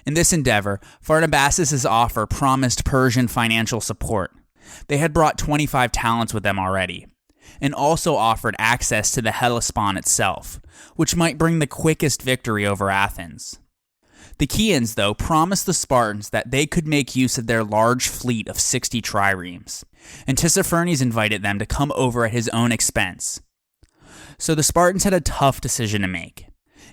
In this endeavor, Pharnabazus' offer promised Persian financial support. They had brought 25 talents with them already, and also offered access to the Hellespont itself, which might bring the quickest victory over Athens. The Chians, though, promised the Spartans that they could make use of their large fleet of 60 triremes, and Tissaphernes invited them to come over at his own expense. So the Spartans had a tough decision to make.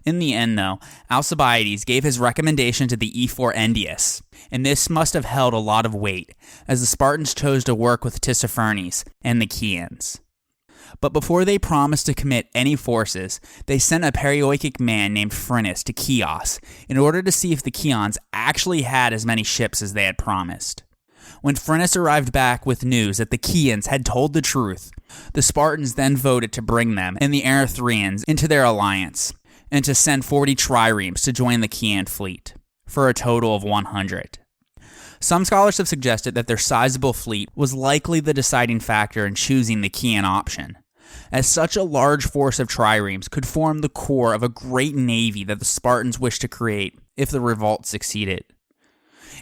In the end, though, Alcibiades gave his recommendation to the E4 Endius, and this must have held a lot of weight, as the Spartans chose to work with Tissaphernes and the Chians. But before they promised to commit any forces, they sent a Perioecic man named Phrynis to Chios in order to see if the Chians actually had as many ships as they had promised. When Phrynis arrived back with news that the Chians had told the truth, the Spartans then voted to bring them and the Erythraeans into their alliance, and to send 40 triremes to join the Chian fleet, for a total of 100. Some scholars have suggested that their sizable fleet was likely the deciding factor in choosing the Chian option, as such a large force of triremes could form the core of a great navy that the Spartans wished to create if the revolt succeeded.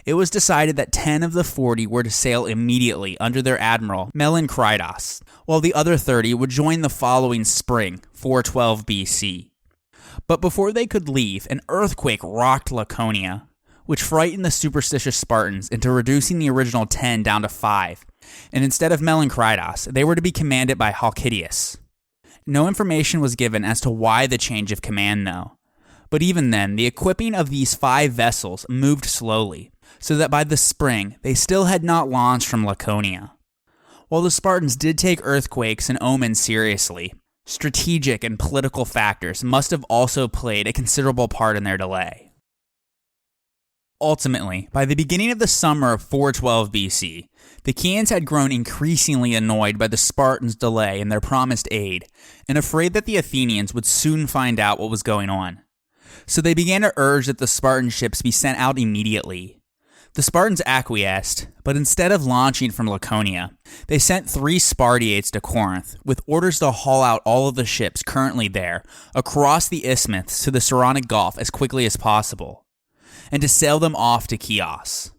It was decided that 10 of the 40 were to sail immediately under their admiral Melenchridas, while the other 30 would join the following spring, 412 BC. But before they could leave, an earthquake rocked Laconia, which frightened the superstitious Spartans into reducing the original 10 down to 5, and instead of Melenchridas, they were to be commanded by Halkidius. No information was given as to why the change of command, though. But even then, the equipping of these 5 vessels moved slowly, so that by the spring, they still had not launched from Laconia. While the Spartans did take earthquakes and omens seriously, strategic and political factors must have also played a considerable part in their delay. Ultimately, by the beginning of the summer of 412 BC, the Chians had grown increasingly annoyed by the Spartans' delay in their promised aid, and afraid that the Athenians would soon find out what was going on. So they began to urge that the Spartan ships be sent out immediately. The Spartans acquiesced, but instead of launching from Laconia, they sent 3 Spartiates to Corinth, with orders to haul out all of the ships currently there across the isthmus to the Saronic Gulf as quickly as possible, and to sail them off to Chios.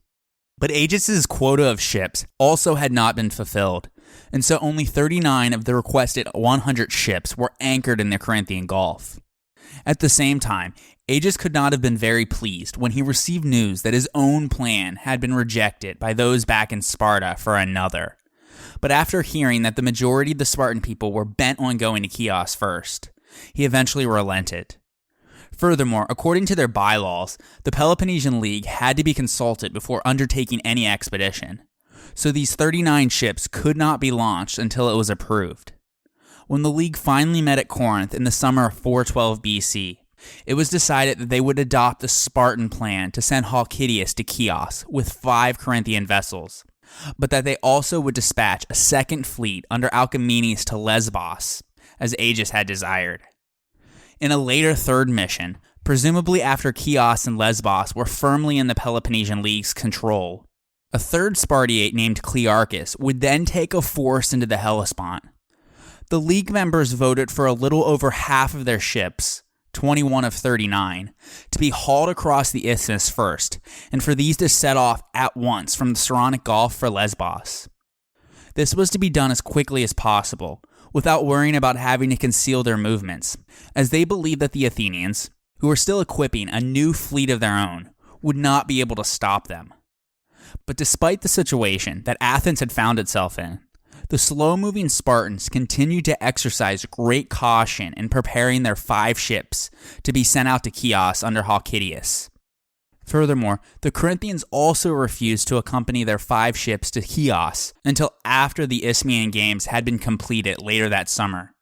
But Aegeus' quota of ships also had not been fulfilled, and so only 39 of the requested 100 ships were anchored in the Corinthian Gulf. At the same time, Aegeus could not have been very pleased when he received news that his own plan had been rejected by those back in Sparta for another. But after hearing that the majority of the Spartan people were bent on going to Chios first, he eventually relented. Furthermore, according to their bylaws, the Peloponnesian League had to be consulted before undertaking any expedition, so these 39 ships could not be launched until it was approved. When the League finally met at Corinth in the summer of 412 BC, it was decided that they would adopt the Spartan plan to send Halkidius to Chios with 5 Corinthian vessels, but that they also would dispatch a second fleet under Alcamenes to Lesbos, as Aegean had desired. In a later third mission, presumably after Chios and Lesbos were firmly in the Peloponnesian League's control, a third Spartiate named Clearchus would then take a force into the Hellespont. The League members voted for a little over half of their ships, 21 of 39, to be hauled across the isthmus first, and for these to set off at once from the Saronic Gulf for Lesbos. This was to be done as quickly as possible, without worrying about having to conceal their movements, as they believed that the Athenians, who were still equipping a new fleet of their own, would not be able to stop them. But despite the situation that Athens had found itself in, the slow-moving Spartans continued to exercise great caution in preparing their 5 ships to be sent out to Chios under Halkidius. Furthermore, the Corinthians also refused to accompany their 5 ships to Chios until after the Isthmian Games had been completed later that summer.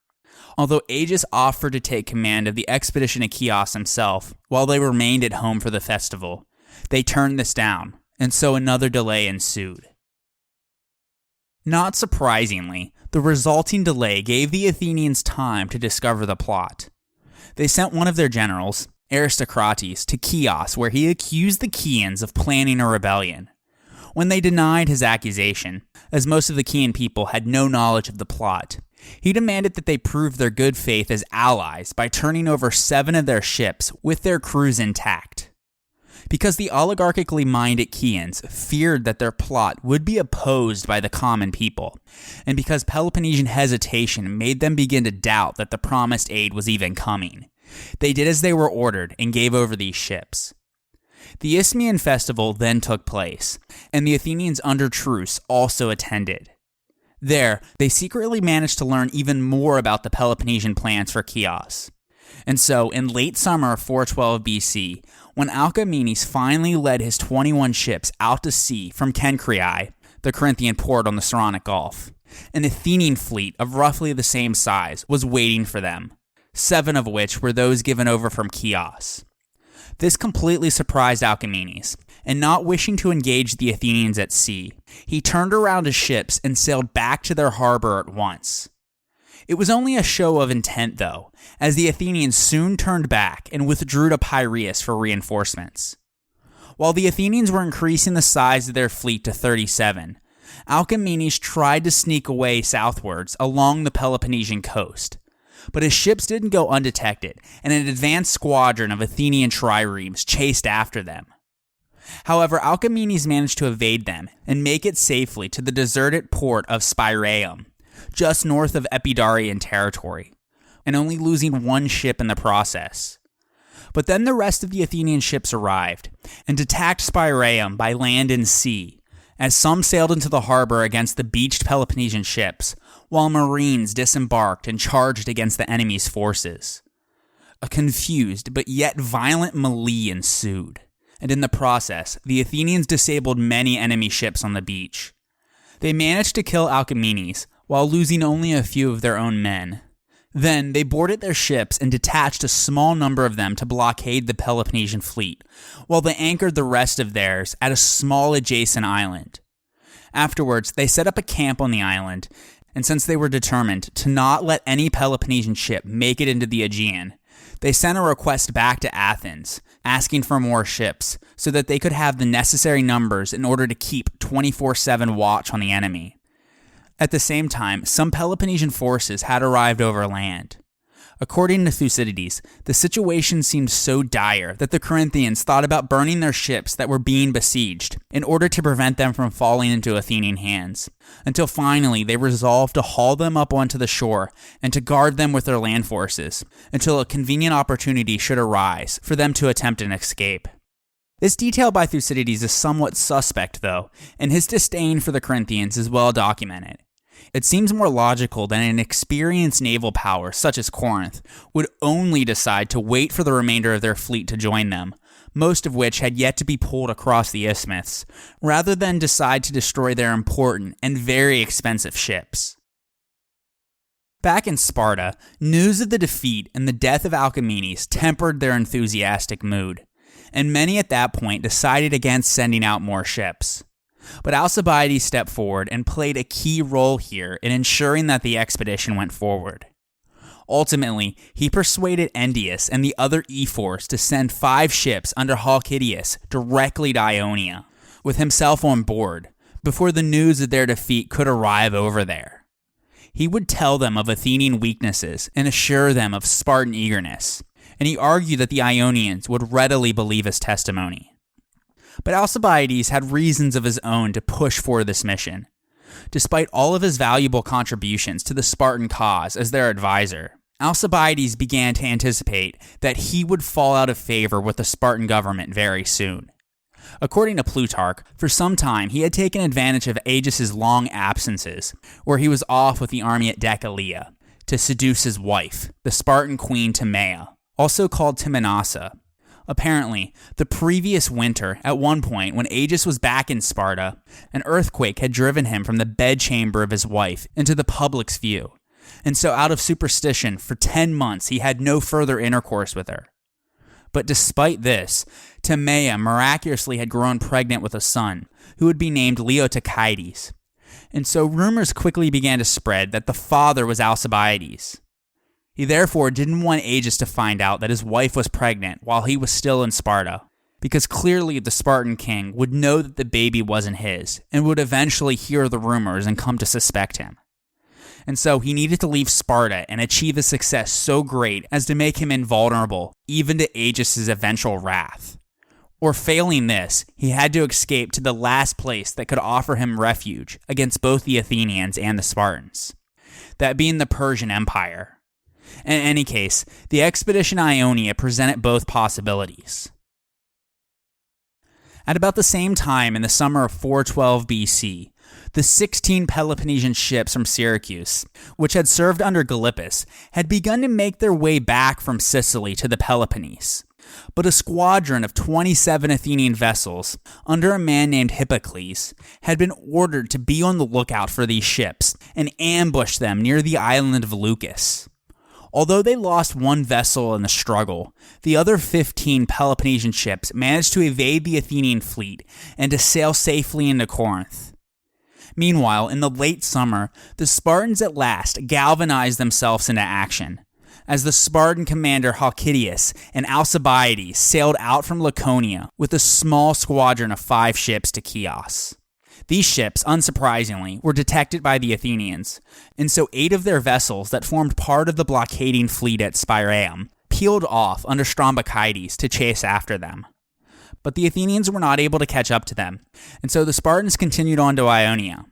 Although Aegean offered to take command of the expedition to Chios himself while they remained at home for the festival, they turned this down, and so another delay ensued. Not surprisingly, the resulting delay gave the Athenians time to discover the plot. They sent one of their generals, Aristocrates, to Chios, where he accused the Chians of planning a rebellion. When they denied his accusation, as most of the Chian people had no knowledge of the plot, he demanded that they prove their good faith as allies by turning over 7 of their ships with their crews intact. Because the oligarchically minded Chians feared that their plot would be opposed by the common people, and because Peloponnesian hesitation made them begin to doubt that the promised aid was even coming, they did as they were ordered and gave over these ships. The Isthmian festival then took place, and the Athenians under truce also attended. There, they secretly managed to learn even more about the Peloponnesian plans for Chios. And so, in late summer of 412 BC, when Alcamenes finally led his 21 ships out to sea from Kenkreae, the Corinthian port on the Saronic Gulf, an Athenian fleet of roughly the same size was waiting for them, 7 of which were those given over from Chios. This completely surprised Alcamenes, and not wishing to engage the Athenians at sea, he turned around his ships and sailed back to their harbor at once. It was only a show of intent, though, as the Athenians soon turned back and withdrew to Piraeus for reinforcements. While the Athenians were increasing the size of their fleet to 37, Alcamenes tried to sneak away southwards along the Peloponnesian coast, but his ships didn't go undetected, and an advanced squadron of Athenian triremes chased after them. However, Alcamenes managed to evade them and make it safely to the deserted port of Spiraeum, just north of Epidaurian territory, and only losing 1 ship in the process. But then the rest of the Athenian ships arrived, and attacked Spiraeum by land and sea, as some sailed into the harbor against the beached Peloponnesian ships, while marines disembarked and charged against the enemy's forces. A confused but yet violent melee ensued, and in the process, the Athenians disabled many enemy ships on the beach. They managed to kill Alcamenes, while losing only a few of their own men. Then they boarded their ships and detached a small number of them to blockade the Peloponnesian fleet, while they anchored the rest of theirs at a small adjacent island. Afterwards, they set up a camp on the island, and since they were determined to not let any Peloponnesian ship make it into the Aegean, they sent a request back to Athens, asking for more ships, so that they could have the necessary numbers in order to keep 24/7 watch on the enemy. At the same time, some Peloponnesian forces had arrived over land. According to Thucydides, the situation seemed so dire that the Corinthians thought about burning their ships that were being besieged in order to prevent them from falling into Athenian hands, until finally they resolved to haul them up onto the shore and to guard them with their land forces until a convenient opportunity should arise for them to attempt an escape. This detail by Thucydides is somewhat suspect, though, and his disdain for the Corinthians is well documented. It seems more logical that an experienced naval power such as Corinth would only decide to wait for the remainder of their fleet to join them, most of which had yet to be pulled across the isthmus, rather than decide to destroy their important and very expensive ships. Back in Sparta, news of the defeat and the death of Alcmenes tempered their enthusiastic mood, and many at that point decided against sending out more ships. But Alcibiades stepped forward and played a key role here in ensuring that the expedition went forward. Ultimately, he persuaded Endius and the other ephors to send 5 ships under Halkidius directly to Ionia, with himself on board, before the news of their defeat could arrive over there. He would tell them of Athenian weaknesses and assure them of Spartan eagerness, and he argued that the Ionians would readily believe his testimony. But Alcibiades had reasons of his own to push for this mission. Despite all of his valuable contributions to the Spartan cause as their advisor, Alcibiades began to anticipate that he would fall out of favor with the Spartan government very soon. According to Plutarch, for some time he had taken advantage of Agis' long absences, where he was off with the army at Decelea, to seduce his wife, the Spartan queen Timea, also called Timonassa. Apparently, the previous winter, at one point when Agis was back in Sparta, an earthquake had driven him from the bedchamber of his wife into the public's view, and so out of superstition, for 10 months he had no further intercourse with her. But despite this, Timea miraculously had grown pregnant with a son, who would be named Leotychides. And so rumors quickly began to spread that the father was Alcibiades. He therefore didn't want Agis to find out that his wife was pregnant while he was still in Sparta, because clearly the Spartan king would know that the baby wasn't his, and would eventually hear the rumors and come to suspect him. And so he needed to leave Sparta and achieve a success so great as to make him invulnerable, even to Agis' eventual wrath. Or failing this, he had to escape to the last place that could offer him refuge against both the Athenians and the Spartans, that being the Persian Empire. In any case, the expedition Ionia presented both possibilities. At about the same time in the summer of 412 BC, the 16 Peloponnesian ships from Syracuse, which had served under Gylippus, had begun to make their way back from Sicily to the Peloponnese. But a squadron of 27 Athenian vessels, under a man named Hippocles, had been ordered to be on the lookout for these ships and ambush them near the island of Leucas. Although they lost one vessel in the struggle, the other 15 Peloponnesian ships managed to evade the Athenian fleet and to sail safely into Corinth. Meanwhile, in the late summer, the Spartans at last galvanized themselves into action, as the Spartan commander Halkidius and Alcibiades sailed out from Laconia with a small squadron of 5 ships to Chios. These ships, unsurprisingly, were detected by the Athenians, and so 8 of their vessels that formed part of the blockading fleet at Spiraeum peeled off under Strombichides to chase after them. But the Athenians were not able to catch up to them, and so the Spartans continued on to Ionia.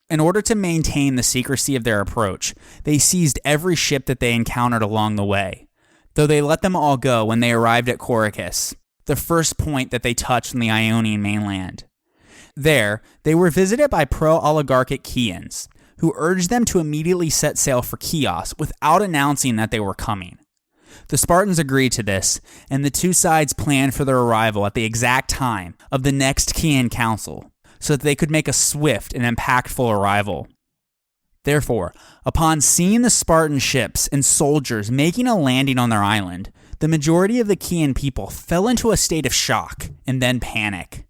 In order to maintain the secrecy of their approach, they seized every ship that they encountered along the way, though they let them all go when they arrived at Corycus, the first point that they touched on the Ionian mainland. There, they were visited by pro-oligarchic Chians, who urged them to immediately set sail for Chios without announcing that they were coming. The Spartans agreed to this, and the two sides planned for their arrival at the exact time of the next Chian council, so that they could make a swift and impactful arrival. Therefore, upon seeing the Spartan ships and soldiers making a landing on their island, the majority of the Chian people fell into a state of shock and then panic.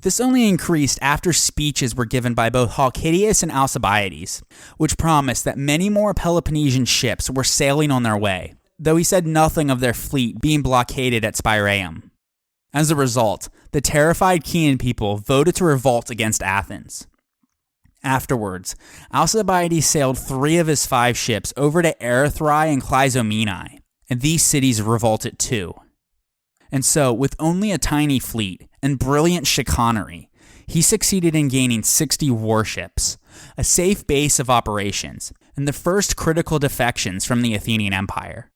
This only increased after speeches were given by both Halkidius and Alcibiades, which promised that many more Peloponnesian ships were sailing on their way, though he said nothing of their fleet being blockaded at Spiraeum. As a result, the terrified Chian people voted to revolt against Athens. Afterwards, Alcibiades sailed 3 of his 5 ships over to Erythrae and Clyzomenae, and these cities revolted too. And so, with only a tiny fleet and brilliant chicanery, he succeeded in gaining 60 warships, a safe base of operations, and the first critical defections from the Athenian Empire.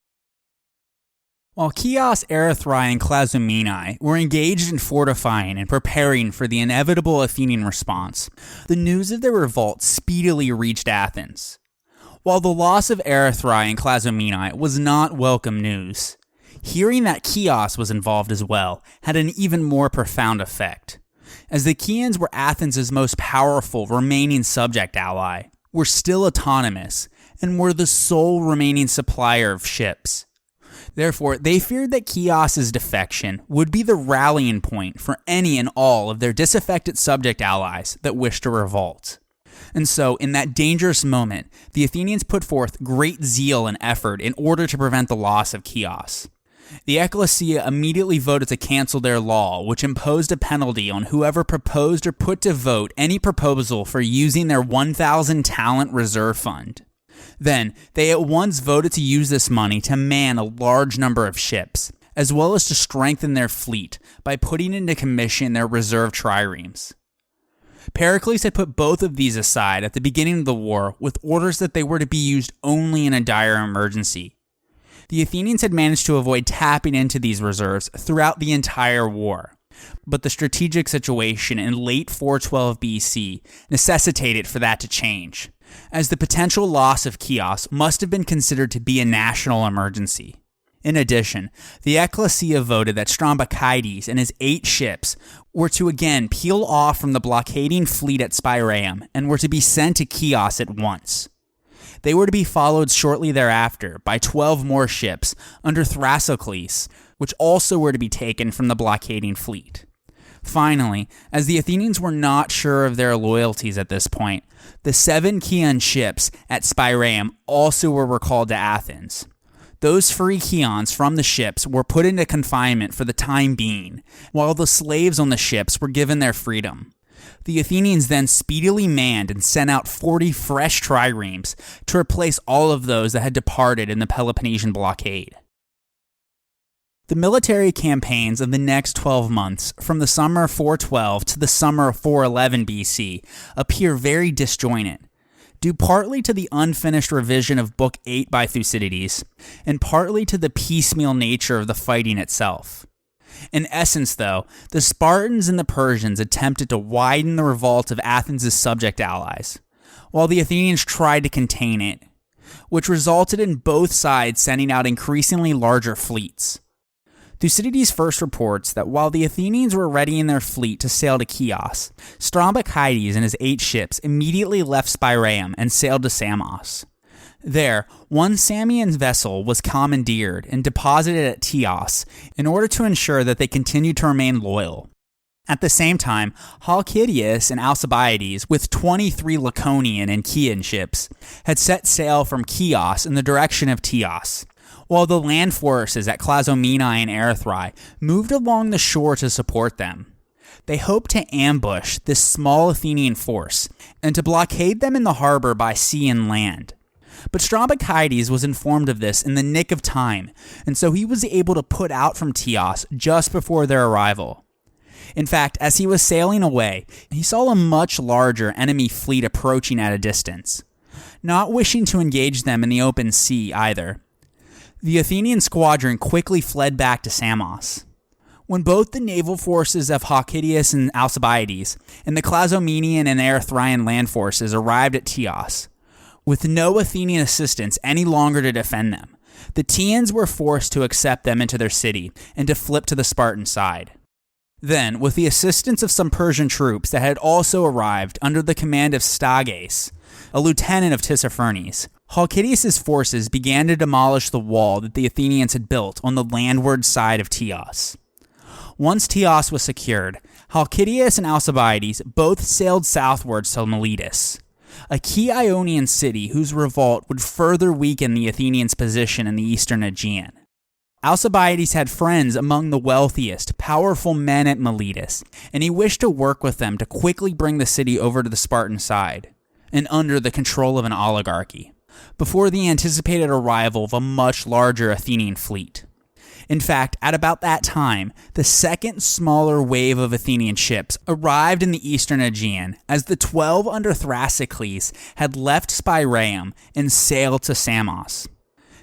While Chios, Erythrae, and Clyzomenae were engaged in fortifying and preparing for the inevitable Athenian response, the news of their revolt speedily reached Athens. While the loss of Erythrae and Clyzomenae was not welcome news, hearing that Chios was involved as well had an even more profound effect, as the Chians were Athens' most powerful remaining subject ally, were still autonomous, and were the sole remaining supplier of ships. Therefore, they feared that Chios's defection would be the rallying point for any and all of their disaffected subject allies that wished to revolt. And so, in that dangerous moment, the Athenians put forth great zeal and effort in order to prevent the loss of Chios. The ecclesia immediately voted to cancel their law, which imposed a penalty on whoever proposed or put to vote any proposal for using their 1,000 talent reserve fund. Then, they at once voted to use this money to man a large number of ships, as well as to strengthen their fleet by putting into commission their reserve triremes. Pericles had put both of these aside at the beginning of the war with orders that they were to be used only in a dire emergency. The Athenians had managed to avoid tapping into these reserves throughout the entire war, but the strategic situation in late 412 BC necessitated for that to change, as the potential loss of Chios must have been considered to be a national emergency. In addition, the ecclesia voted that Strombichides and his 8 ships were to again peel off from the blockading fleet at Spiraeum and were to be sent to Chios at once. They were to be followed shortly thereafter by 12 more ships under Thrasycles, which also were to be taken from the blockading fleet. Finally, as the Athenians were not sure of their loyalties at this point, the 7 Chian ships at Spiraeum also were recalled to Athens. Those free Chians from the ships were put into confinement for the time being, while the slaves on the ships were given their freedom. The Athenians then speedily manned and sent out 40 fresh triremes to replace all of those that had departed in the Peloponnesian blockade. The military campaigns of the next 12 months, from the summer of 412 to the summer of 411 BC, appear very disjointed, due partly to the unfinished revision of Book 8 by Thucydides, and partly to the piecemeal nature of the fighting itself. In essence, though, the Spartans and the Persians attempted to widen the revolt of Athens' subject allies, while the Athenians tried to contain it, which resulted in both sides sending out increasingly larger fleets. Thucydides first reports that while the Athenians were readying their fleet to sail to Chios, Strombichides and his 8 ships immediately left Spiraeum and sailed to Samos. There, one Samian vessel was commandeered and deposited at Chios in order to ensure that they continued to remain loyal. At the same time, Halkidius and Alcibiades, with 23 Laconian and Chian ships, had set sail from Chios in the direction of Teos, while the land forces at Clazomenae and Erythrae moved along the shore to support them. They hoped to ambush this small Athenian force and to blockade them in the harbor by sea and land. But Strombichides was informed of this in the nick of time, and so he was able to put out from Teos just before their arrival. In fact, as he was sailing away, he saw a much larger enemy fleet approaching at a distance. Not wishing to engage them in the open sea either, the Athenian squadron quickly fled back to Samos. When both the naval forces of Halkidius and Alcibiades and the Clazomenian and Erythraean land forces arrived at Teos, with no Athenian assistance any longer to defend them, the Teans were forced to accept them into their city and to flip to the Spartan side. Then, with the assistance of some Persian troops that had also arrived under the command of Stages, a lieutenant of Tissaphernes, Halkidius' forces began to demolish the wall that the Athenians had built on the landward side of Teos. Once Teos was secured, Halkidius and Alcibiades both sailed southwards to Miletus, a key Ionian city whose revolt would further weaken the Athenians' position in the eastern Aegean. Alcibiades had friends among the wealthiest, powerful men at Miletus, and he wished to work with them to quickly bring the city over to the Spartan side, and under the control of an oligarchy, before the anticipated arrival of a much larger Athenian fleet. In fact, at about that time, the second smaller wave of Athenian ships arrived in the eastern Aegean as the 12 under Thrasycles had left Spiraeum and sailed to Samos.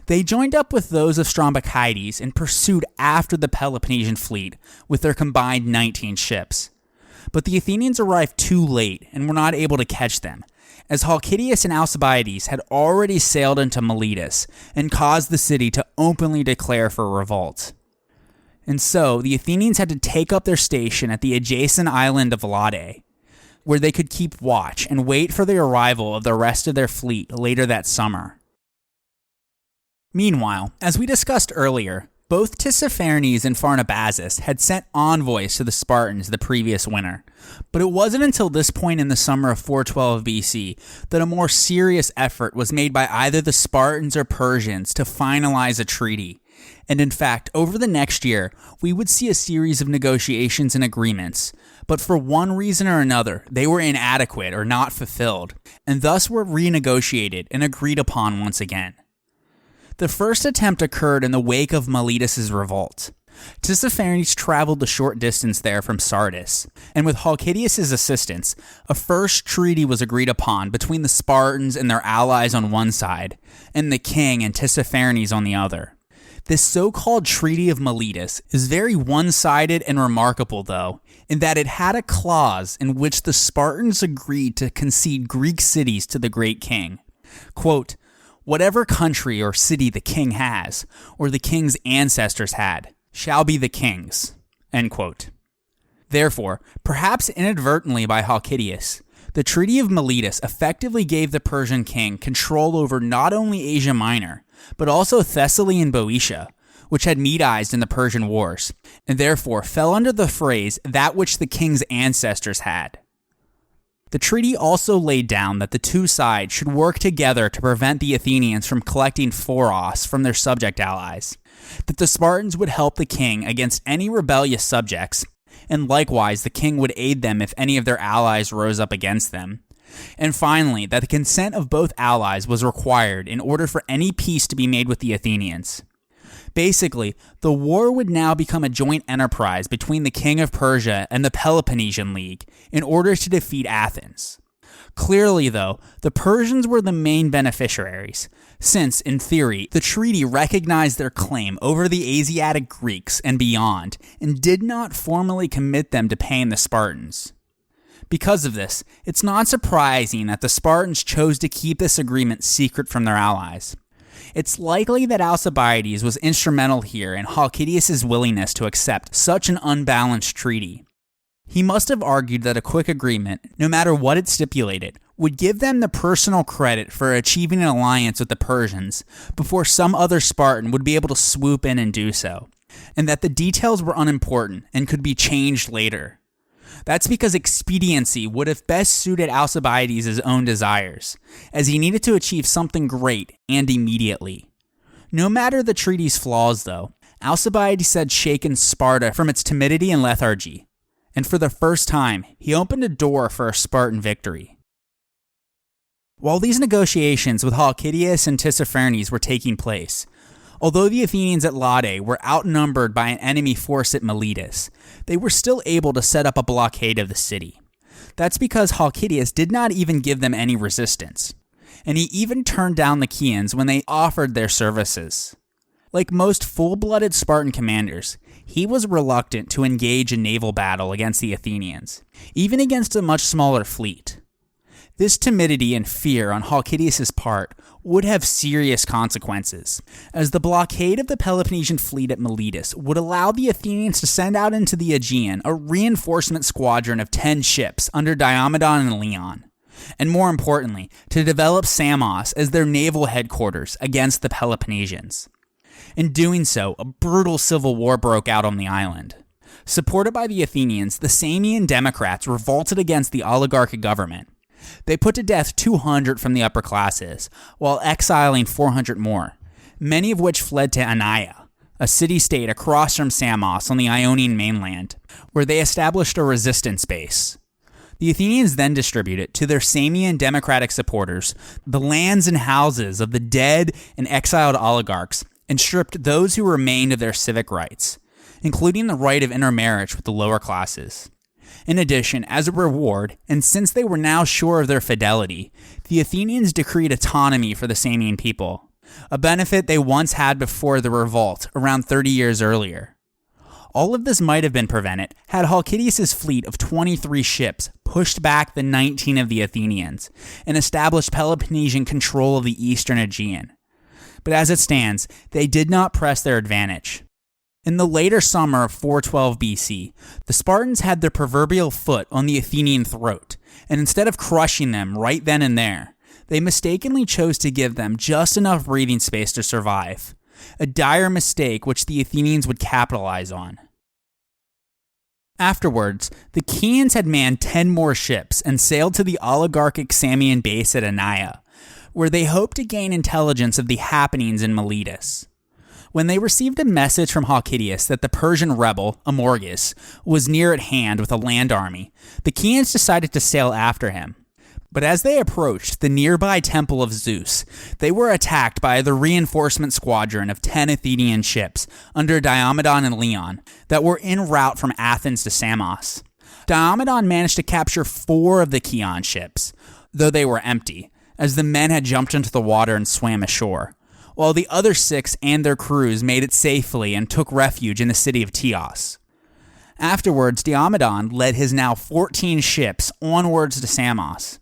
They joined up with those of Strombichides and pursued after the Peloponnesian fleet with their combined 19 ships. But the Athenians arrived too late and were not able to catch them, as Halkidius and Alcibiades had already sailed into Miletus and caused the city to openly declare for revolt. And so, the Athenians had to take up their station at the adjacent island of Lade, where they could keep watch and wait for the arrival of the rest of their fleet later that summer. Meanwhile, as we discussed earlier, both Tissaphernes and Pharnabazus had sent envoys to the Spartans the previous winter, but it wasn't until this point in the summer of 412 BC that a more serious effort was made by either the Spartans or Persians to finalize a treaty. And in fact, over the next year, we would see a series of negotiations and agreements, but for one reason or another, they were inadequate or not fulfilled, and thus were renegotiated and agreed upon once again. The first attempt occurred in the wake of Miletus' revolt. Tissaphernes traveled a short distance there from Sardis, and with Halkidius' assistance, a first treaty was agreed upon between the Spartans and their allies on one side, and the king and Tissaphernes on the other. This so-called Treaty of Miletus is very one-sided and remarkable, though, in that it had a clause in which the Spartans agreed to concede Greek cities to the great king. Quote, "Whatever country or city the king has, or the king's ancestors had, shall be the king's." End quote. Therefore, perhaps inadvertently by Halkidius, the Treaty of Miletus effectively gave the Persian king control over not only Asia Minor, but also Thessaly and Boeotia, which had Medized in the Persian Wars, and therefore fell under the phrase "that which the king's ancestors had." The treaty also laid down that the two sides should work together to prevent the Athenians from collecting foros from their subject allies, that the Spartans would help the king against any rebellious subjects, and likewise the king would aid them if any of their allies rose up against them, and finally that the consent of both allies was required in order for any peace to be made with the Athenians. Basically, the war would now become a joint enterprise between the king of Persia and the Peloponnesian League in order to defeat Athens. Clearly, though, the Persians were the main beneficiaries, since, in theory, the treaty recognized their claim over the Asiatic Greeks and beyond, and did not formally commit them to paying the Spartans. Because of this, it's not surprising that the Spartans chose to keep this agreement secret from their allies. It's likely that Alcibiades was instrumental here in Halkidius' willingness to accept such an unbalanced treaty. He must have argued that a quick agreement, no matter what it stipulated, would give them the personal credit for achieving an alliance with the Persians before some other Spartan would be able to swoop in and do so, and that the details were unimportant and could be changed later. That's because expediency would have best suited Alcibiades' own desires, as he needed to achieve something great and immediately. No matter the treaty's flaws, though, Alcibiades had shaken Sparta from its timidity and lethargy, and for the first time, he opened a door for a Spartan victory. While these negotiations with Halkidius and Tissaphernes were taking place, although the Athenians at Lade were outnumbered by an enemy force at Miletus, they were still able to set up a blockade of the city. That's because Halkidius did not even give them any resistance, and he even turned down the Chians when they offered their services. Like most full-blooded Spartan commanders, he was reluctant to engage in naval battle against the Athenians, even against a much smaller fleet. This timidity and fear on Halkidius' part would have serious consequences, as the blockade of the Peloponnesian fleet at Miletus would allow the Athenians to send out into the Aegean a reinforcement squadron of 10 ships under Diomedon and Leon, and more importantly, to develop Samos as their naval headquarters against the Peloponnesians. In doing so, a brutal civil war broke out on the island. Supported by the Athenians, the Samian Democrats revolted against the oligarchic government. They put to death 200 from the upper classes, while exiling 400 more, many of which fled to Anaia, a city-state across from Samos on the Ionian mainland, where they established a resistance base. The Athenians then distributed to their Samian democratic supporters the lands and houses of the dead and exiled oligarchs and stripped those who remained of their civic rights, including the right of intermarriage with the lower classes. In addition, as a reward, and since they were now sure of their fidelity, the Athenians decreed autonomy for the Samian people, a benefit they once had before the revolt around 30 years earlier. All of this might have been prevented had Halkidius' fleet of 23 ships pushed back the 19 of the Athenians and established Peloponnesian control of the eastern Aegean. But as it stands, they did not press their advantage. In the later summer of 412 BC, the Spartans had their proverbial foot on the Athenian throat, and instead of crushing them right then and there, they mistakenly chose to give them just enough breathing space to survive, a dire mistake which the Athenians would capitalize on. Afterwards, the Chians had manned 10 more ships and sailed to the oligarchic Samian base at Anaia, where they hoped to gain intelligence of the happenings in Miletus. When they received a message from Halkidius that the Persian rebel, Amorgus, was near at hand with a land army, the Chians decided to sail after him. But as they approached the nearby temple of Zeus, they were attacked by the reinforcement squadron of 10 Athenian ships under Diomedon and Leon that were en route from Athens to Samos. Diomedon managed to capture 4 of the Chian ships, though they were empty, as the men had jumped into the water and swam ashore, while the other 6 and their crews made it safely and took refuge in the city of Chios. Afterwards, Diomedon led his now 14 ships onwards to Samos.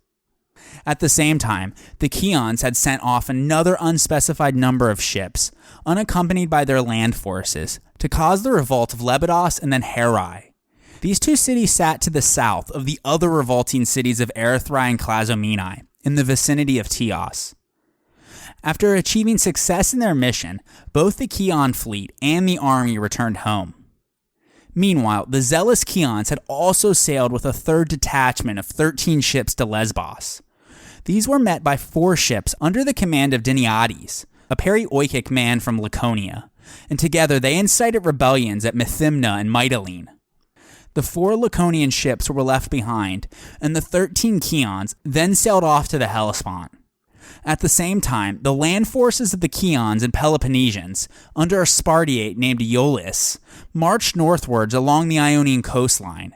At the same time, the Chians had sent off another unspecified number of ships, unaccompanied by their land forces, to cause the revolt of Lebedos and then Herae. These 2 cities sat to the south of the other revolting cities of Erythrae and Clazomenae, in the vicinity of Chios. After achieving success in their mission, both the Chian fleet and the army returned home. Meanwhile, the zealous Chians had also sailed with a third detachment of 13 ships to Lesbos. These were met by 4 ships under the command of Diniades, a Perioikic man from Laconia, and together they incited rebellions at Methymna and Mytilene. The 4 Laconian ships were left behind, and the 13 Chians then sailed off to the Hellespont. At the same time, the land forces of the Chians and Peloponnesians, under a Spartiate named Iolus, marched northwards along the Ionian coastline,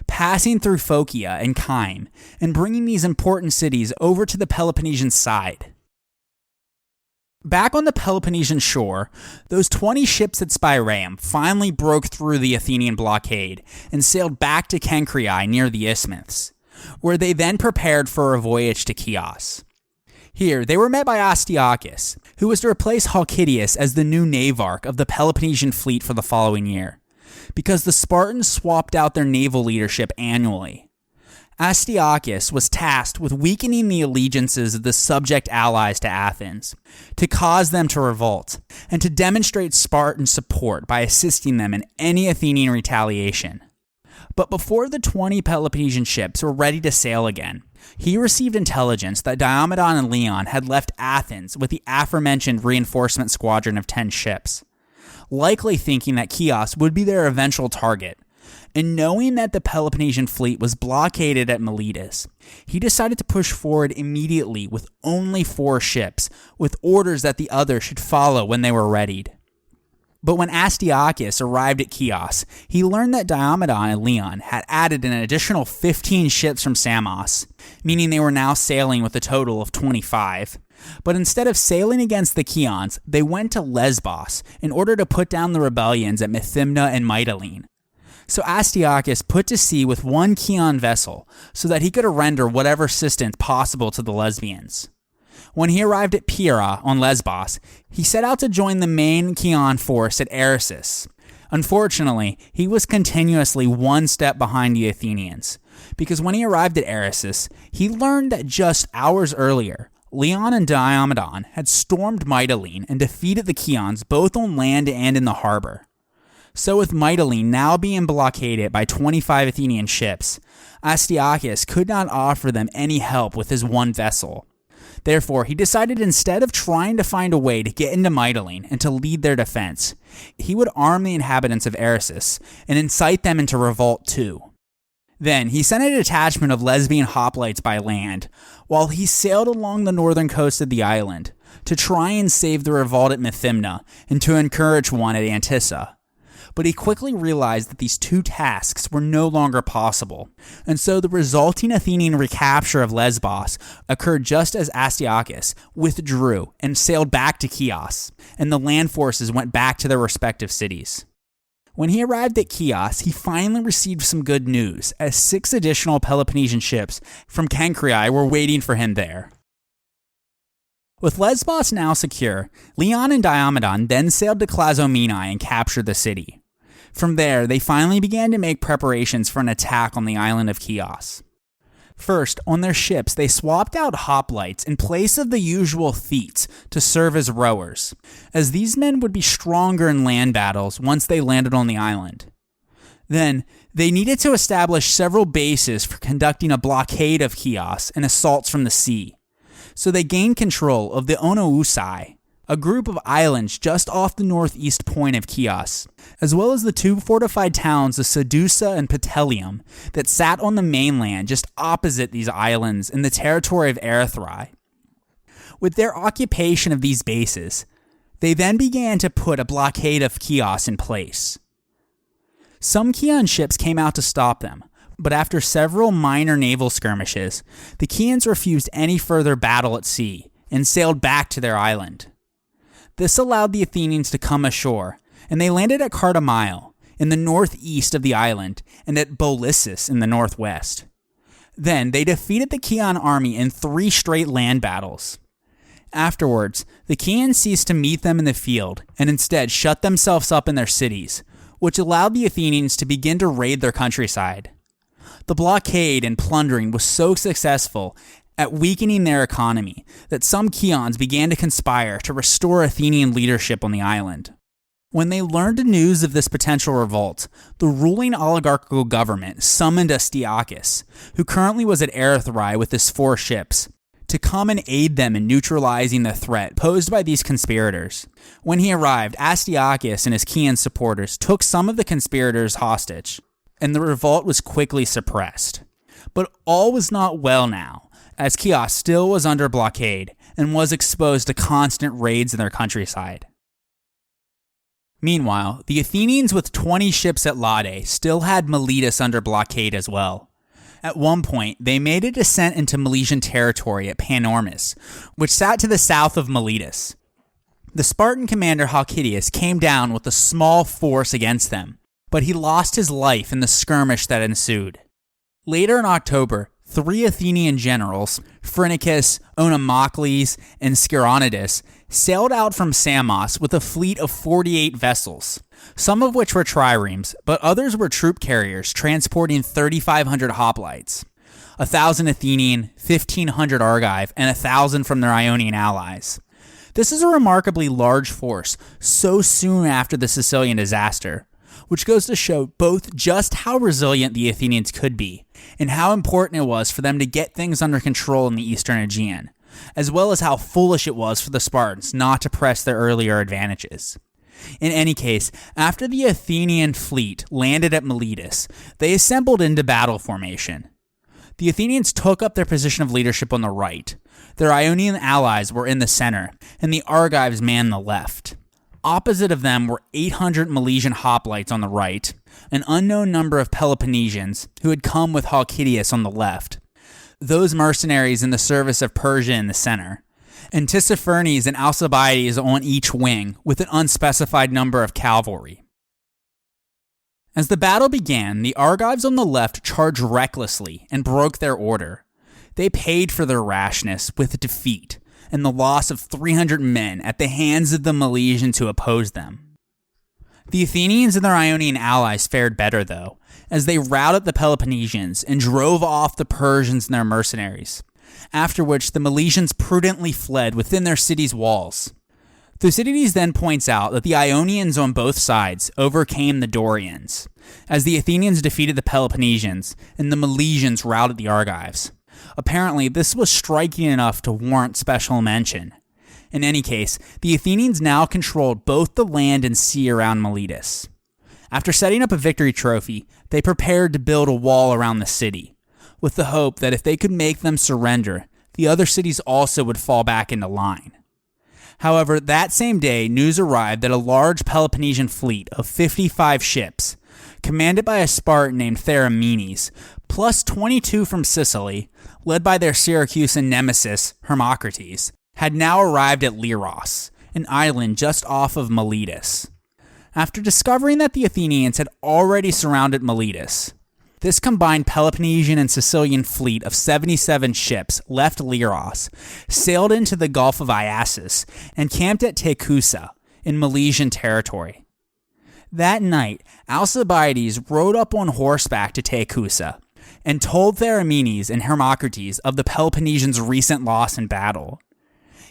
passing through Phocia and Kyme, and bringing these important cities over to the Peloponnesian side. Back on the Peloponnesian shore, those 20 ships at Spiraeum finally broke through the Athenian blockade and sailed back to Cenchreae near the Isthmus, where they then prepared for a voyage to Chios. Here, they were met by Astyochus, who was to replace Halkidius as the new navarch of the Peloponnesian fleet for the following year, because the Spartans swapped out their naval leadership annually. Astyochus was tasked with weakening the allegiances of the subject allies to Athens, to cause them to revolt, and to demonstrate Spartan support by assisting them in any Athenian retaliation. But before the 20 Peloponnesian ships were ready to sail again, he received intelligence that Diomedon and Leon had left Athens with the aforementioned reinforcement squadron of 10 ships, likely thinking that Chios would be their eventual target. And knowing that the Peloponnesian fleet was blockaded at Miletus, he decided to push forward immediately with only 4 ships, with orders that the others should follow when they were readied. But when Astyochus arrived at Chios, he learned that Diomedon and Leon had added an additional 15 ships from Samos, meaning they were now sailing with a total of 25. But instead of sailing against the Chians, they went to Lesbos in order to put down the rebellions at Methymna and Mytilene. So Astyochus put to sea with 1 Chian vessel so that he could render whatever assistance possible to the Lesbians. When he arrived at Pyrrha on Lesbos, he set out to join the main Chian force at Eresus. Unfortunately, he was continuously 1 step behind the Athenians, because when he arrived at Eresus, he learned that just hours earlier, Leon and Diomedon had stormed Mytilene and defeated the Chians both on land and in the harbor. So with Mytilene now being blockaded by 25 Athenian ships, Astyochus could not offer them any help with his 1 vessel. Therefore, he decided instead of trying to find a way to get into Mytilene and to lead their defense, he would arm the inhabitants of Eresus and incite them into revolt too. Then, he sent a detachment of lesbian hoplites by land, while he sailed along the northern coast of the island to try and save the revolt at Methymna and to encourage one at Antissa. But he quickly realized that these 2 tasks were no longer possible, and so the resulting Athenian recapture of Lesbos occurred just as Astyochus withdrew and sailed back to Chios, and the land forces went back to their respective cities. When he arrived at Chios, he finally received some good news, as 6 additional Peloponnesian ships from Cenchreae were waiting for him there. With Lesbos now secure, Leon and Diomedon then sailed to Clazomenae and captured the city. From there, they finally began to make preparations for an attack on the island of Chios. First, on their ships, they swapped out hoplites in place of the usual thetes to serve as rowers, as these men would be stronger in land battles once they landed on the island. Then, they needed to establish several bases for conducting a blockade of Chios and assaults from the sea, so they gained control of the Onousai, a group of islands just off the northeast point of Chios, as well as the two fortified towns of Sedusa and Petellium that sat on the mainland just opposite these islands in the territory of Erythrae. With their occupation of these bases, they then began to put a blockade of Chios in place. Some Chian ships came out to stop them, but after several minor naval skirmishes, the Chians refused any further battle at sea and sailed back to their island. This allowed the Athenians to come ashore, and they landed at Cartamaio in the northeast of the island and at Bolissus in the northwest. Then they defeated the Chian army in 3 straight land battles. Afterwards, the Chians ceased to meet them in the field and instead shut themselves up in their cities, which allowed the Athenians to begin to raid their countryside. The blockade and plundering was so successful at weakening their economy that some Chians began to conspire to restore Athenian leadership on the island. When they learned the news of this potential revolt, the ruling oligarchical government summoned Astyochus, who currently was at Erythrae with his 4 ships, to come and aid them in neutralizing the threat posed by these conspirators. When he arrived, Astyochus and his Chian supporters took some of the conspirators hostage, and the revolt was quickly suppressed. But all was not well now, as Chios still was under blockade and was exposed to constant raids in their countryside. Meanwhile, the Athenians with 20 ships at Lade still had Miletus under blockade as well. At one point, they made a descent into Milesian territory at Panormus, which sat to the south of Miletus. The Spartan commander Halkidius came down with a small force against them, but he lost his life in the skirmish that ensued. Later in October, 3 Athenian generals, Phrynichus, Onomacles, and Scironidas, sailed out from Samos with a fleet of 48 vessels, some of which were triremes, but others were troop carriers transporting 3,500 hoplites, 1,000 Athenian, 1,500 Argive, and 1,000 from their Ionian allies. This is a remarkably large force so soon after the Sicilian disaster, which goes to show both just how resilient the Athenians could be and how important it was for them to get things under control in the eastern Aegean, as well as how foolish it was for the Spartans not to press their earlier advantages. In any case, after the Athenian fleet landed at Miletus, they assembled into battle formation. The Athenians took up their position of leadership on the right, their Ionian allies were in the center, and the Argives manned the left. Opposite of them were 800 Milesian hoplites on the right, an unknown number of Peloponnesians who had come with Halkidius on the left, those mercenaries in the service of Persia in the center, and Tissaphernes and Alcibiades on each wing with an unspecified number of cavalry. As the battle began, the Argives on the left charged recklessly and broke their order. They paid for their rashness with defeat and the loss of 300 men at the hands of the Milesians who opposed them. The Athenians and their Ionian allies fared better, though, as they routed the Peloponnesians and drove off the Persians and their mercenaries, after which the Milesians prudently fled within their city's walls. Thucydides then points out that the Ionians on both sides overcame the Dorians, as the Athenians defeated the Peloponnesians and the Milesians routed the Argives. Apparently, this was striking enough to warrant special mention. In any case, the Athenians now controlled both the land and sea around Miletus. After setting up a victory trophy, they prepared to build a wall around the city, with the hope that if they could make them surrender, the other cities also would fall back into line. However, that same day, news arrived that a large Peloponnesian fleet of 55 ships, commanded by a Spartan named Theramenes, plus 22 from Sicily, led by their Syracusan nemesis, Hermocrates, had now arrived at Leros, an island just off of Miletus. After discovering that the Athenians had already surrounded Miletus, this combined Peloponnesian and Sicilian fleet of 77 ships left Leros, sailed into the Gulf of Iasus, and camped at Tekusa in Milesian territory. That night, Alcibiades rode up on horseback to Tekusa, and told Theramenes and Hermocrates of the Peloponnesians' recent loss in battle.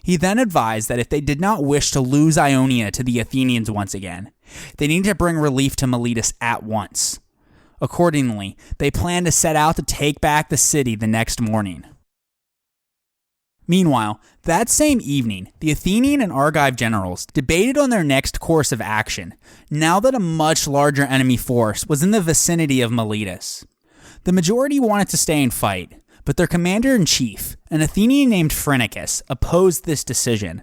He then advised that if they did not wish to lose Ionia to the Athenians once again, they needed to bring relief to Miletus at once. Accordingly, they planned to set out to take back the city the next morning. Meanwhile, that same evening, the Athenian and Argive generals debated on their next course of action, now that a much larger enemy force was in the vicinity of Miletus. The majority wanted to stay and fight, but their commander-in-chief, an Athenian named Phrynichus, opposed this decision,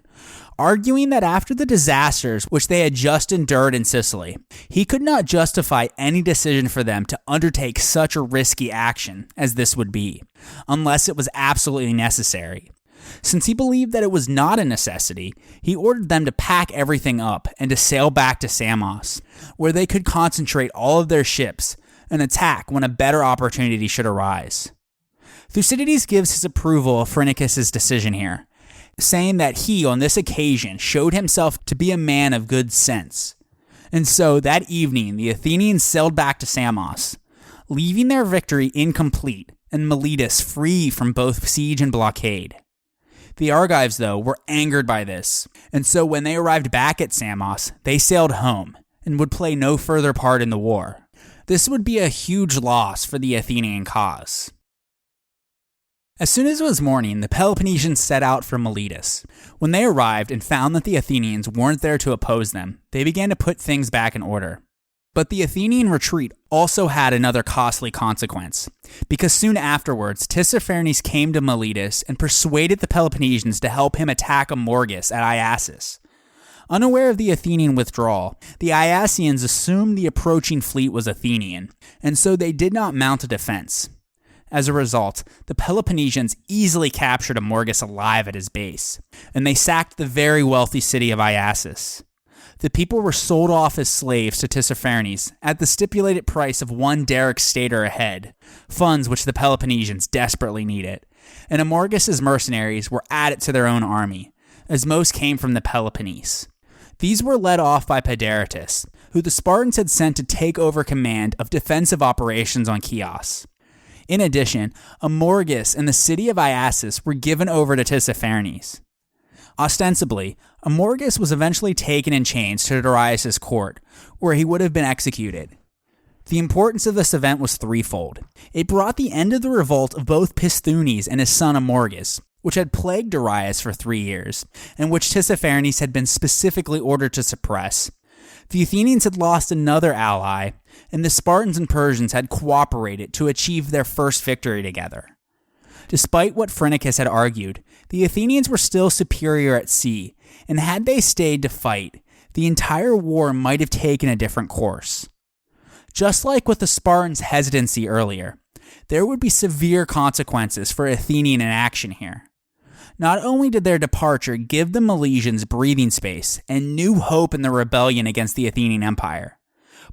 arguing that after the disasters which they had just endured in Sicily, he could not justify any decision for them to undertake such a risky action as this would be, unless it was absolutely necessary. Since he believed that it was not a necessity, he ordered them to pack everything up and to sail back to Samos, where they could concentrate all of their ships and attack when a better opportunity should arise. Thucydides gives his approval of Phrynichus' decision here, saying that he, on this occasion, showed himself to be a man of good sense. And so, that evening, the Athenians sailed back to Samos, leaving their victory incomplete and Miletus free from both siege and blockade. The Argives, though, were angered by this, and so when they arrived back at Samos, they sailed home and would play no further part in the war. This would be a huge loss for the Athenian cause. As soon as it was morning, the Peloponnesians set out for Miletus. When they arrived and found that the Athenians weren't there to oppose them, they began to put things back in order. But the Athenian retreat also had another costly consequence, because soon afterwards, Tissaphernes came to Miletus and persuaded the Peloponnesians to help him attack Amorgus at Iasus. Unaware of the Athenian withdrawal, the Iasians assumed the approaching fleet was Athenian, and so they did not mount a defense. As a result, the Peloponnesians easily captured Amorgus alive at his base, and they sacked the very wealthy city of Iasus. The people were sold off as slaves to Tissaphernes at the stipulated price of 1 Daric stater a head, funds which the Peloponnesians desperately needed, and Amorgus' mercenaries were added to their own army, as most came from the Peloponnese. These were led off by Pedaritus, who the Spartans had sent to take over command of defensive operations on Chios. In addition, Amorgus and the city of Iasus were given over to Tissaphernes. Ostensibly, Amorgus was eventually taken in chains to Darius' court, where he would have been executed. The importance of this event was threefold. It brought the end of the revolt of both Pisthenes and his son Amorgus, which had plagued Darius for 3 years, and which Tissaphernes had been specifically ordered to suppress. The Athenians had lost another ally, and the Spartans and Persians had cooperated to achieve their first victory together. Despite what Phrynichus had argued, the Athenians were still superior at sea, and had they stayed to fight, the entire war might have taken a different course. Just like with the Spartans' hesitancy earlier, there would be severe consequences for Athenian inaction here. Not only did their departure give the Milesians breathing space and new hope in the rebellion against the Athenian Empire,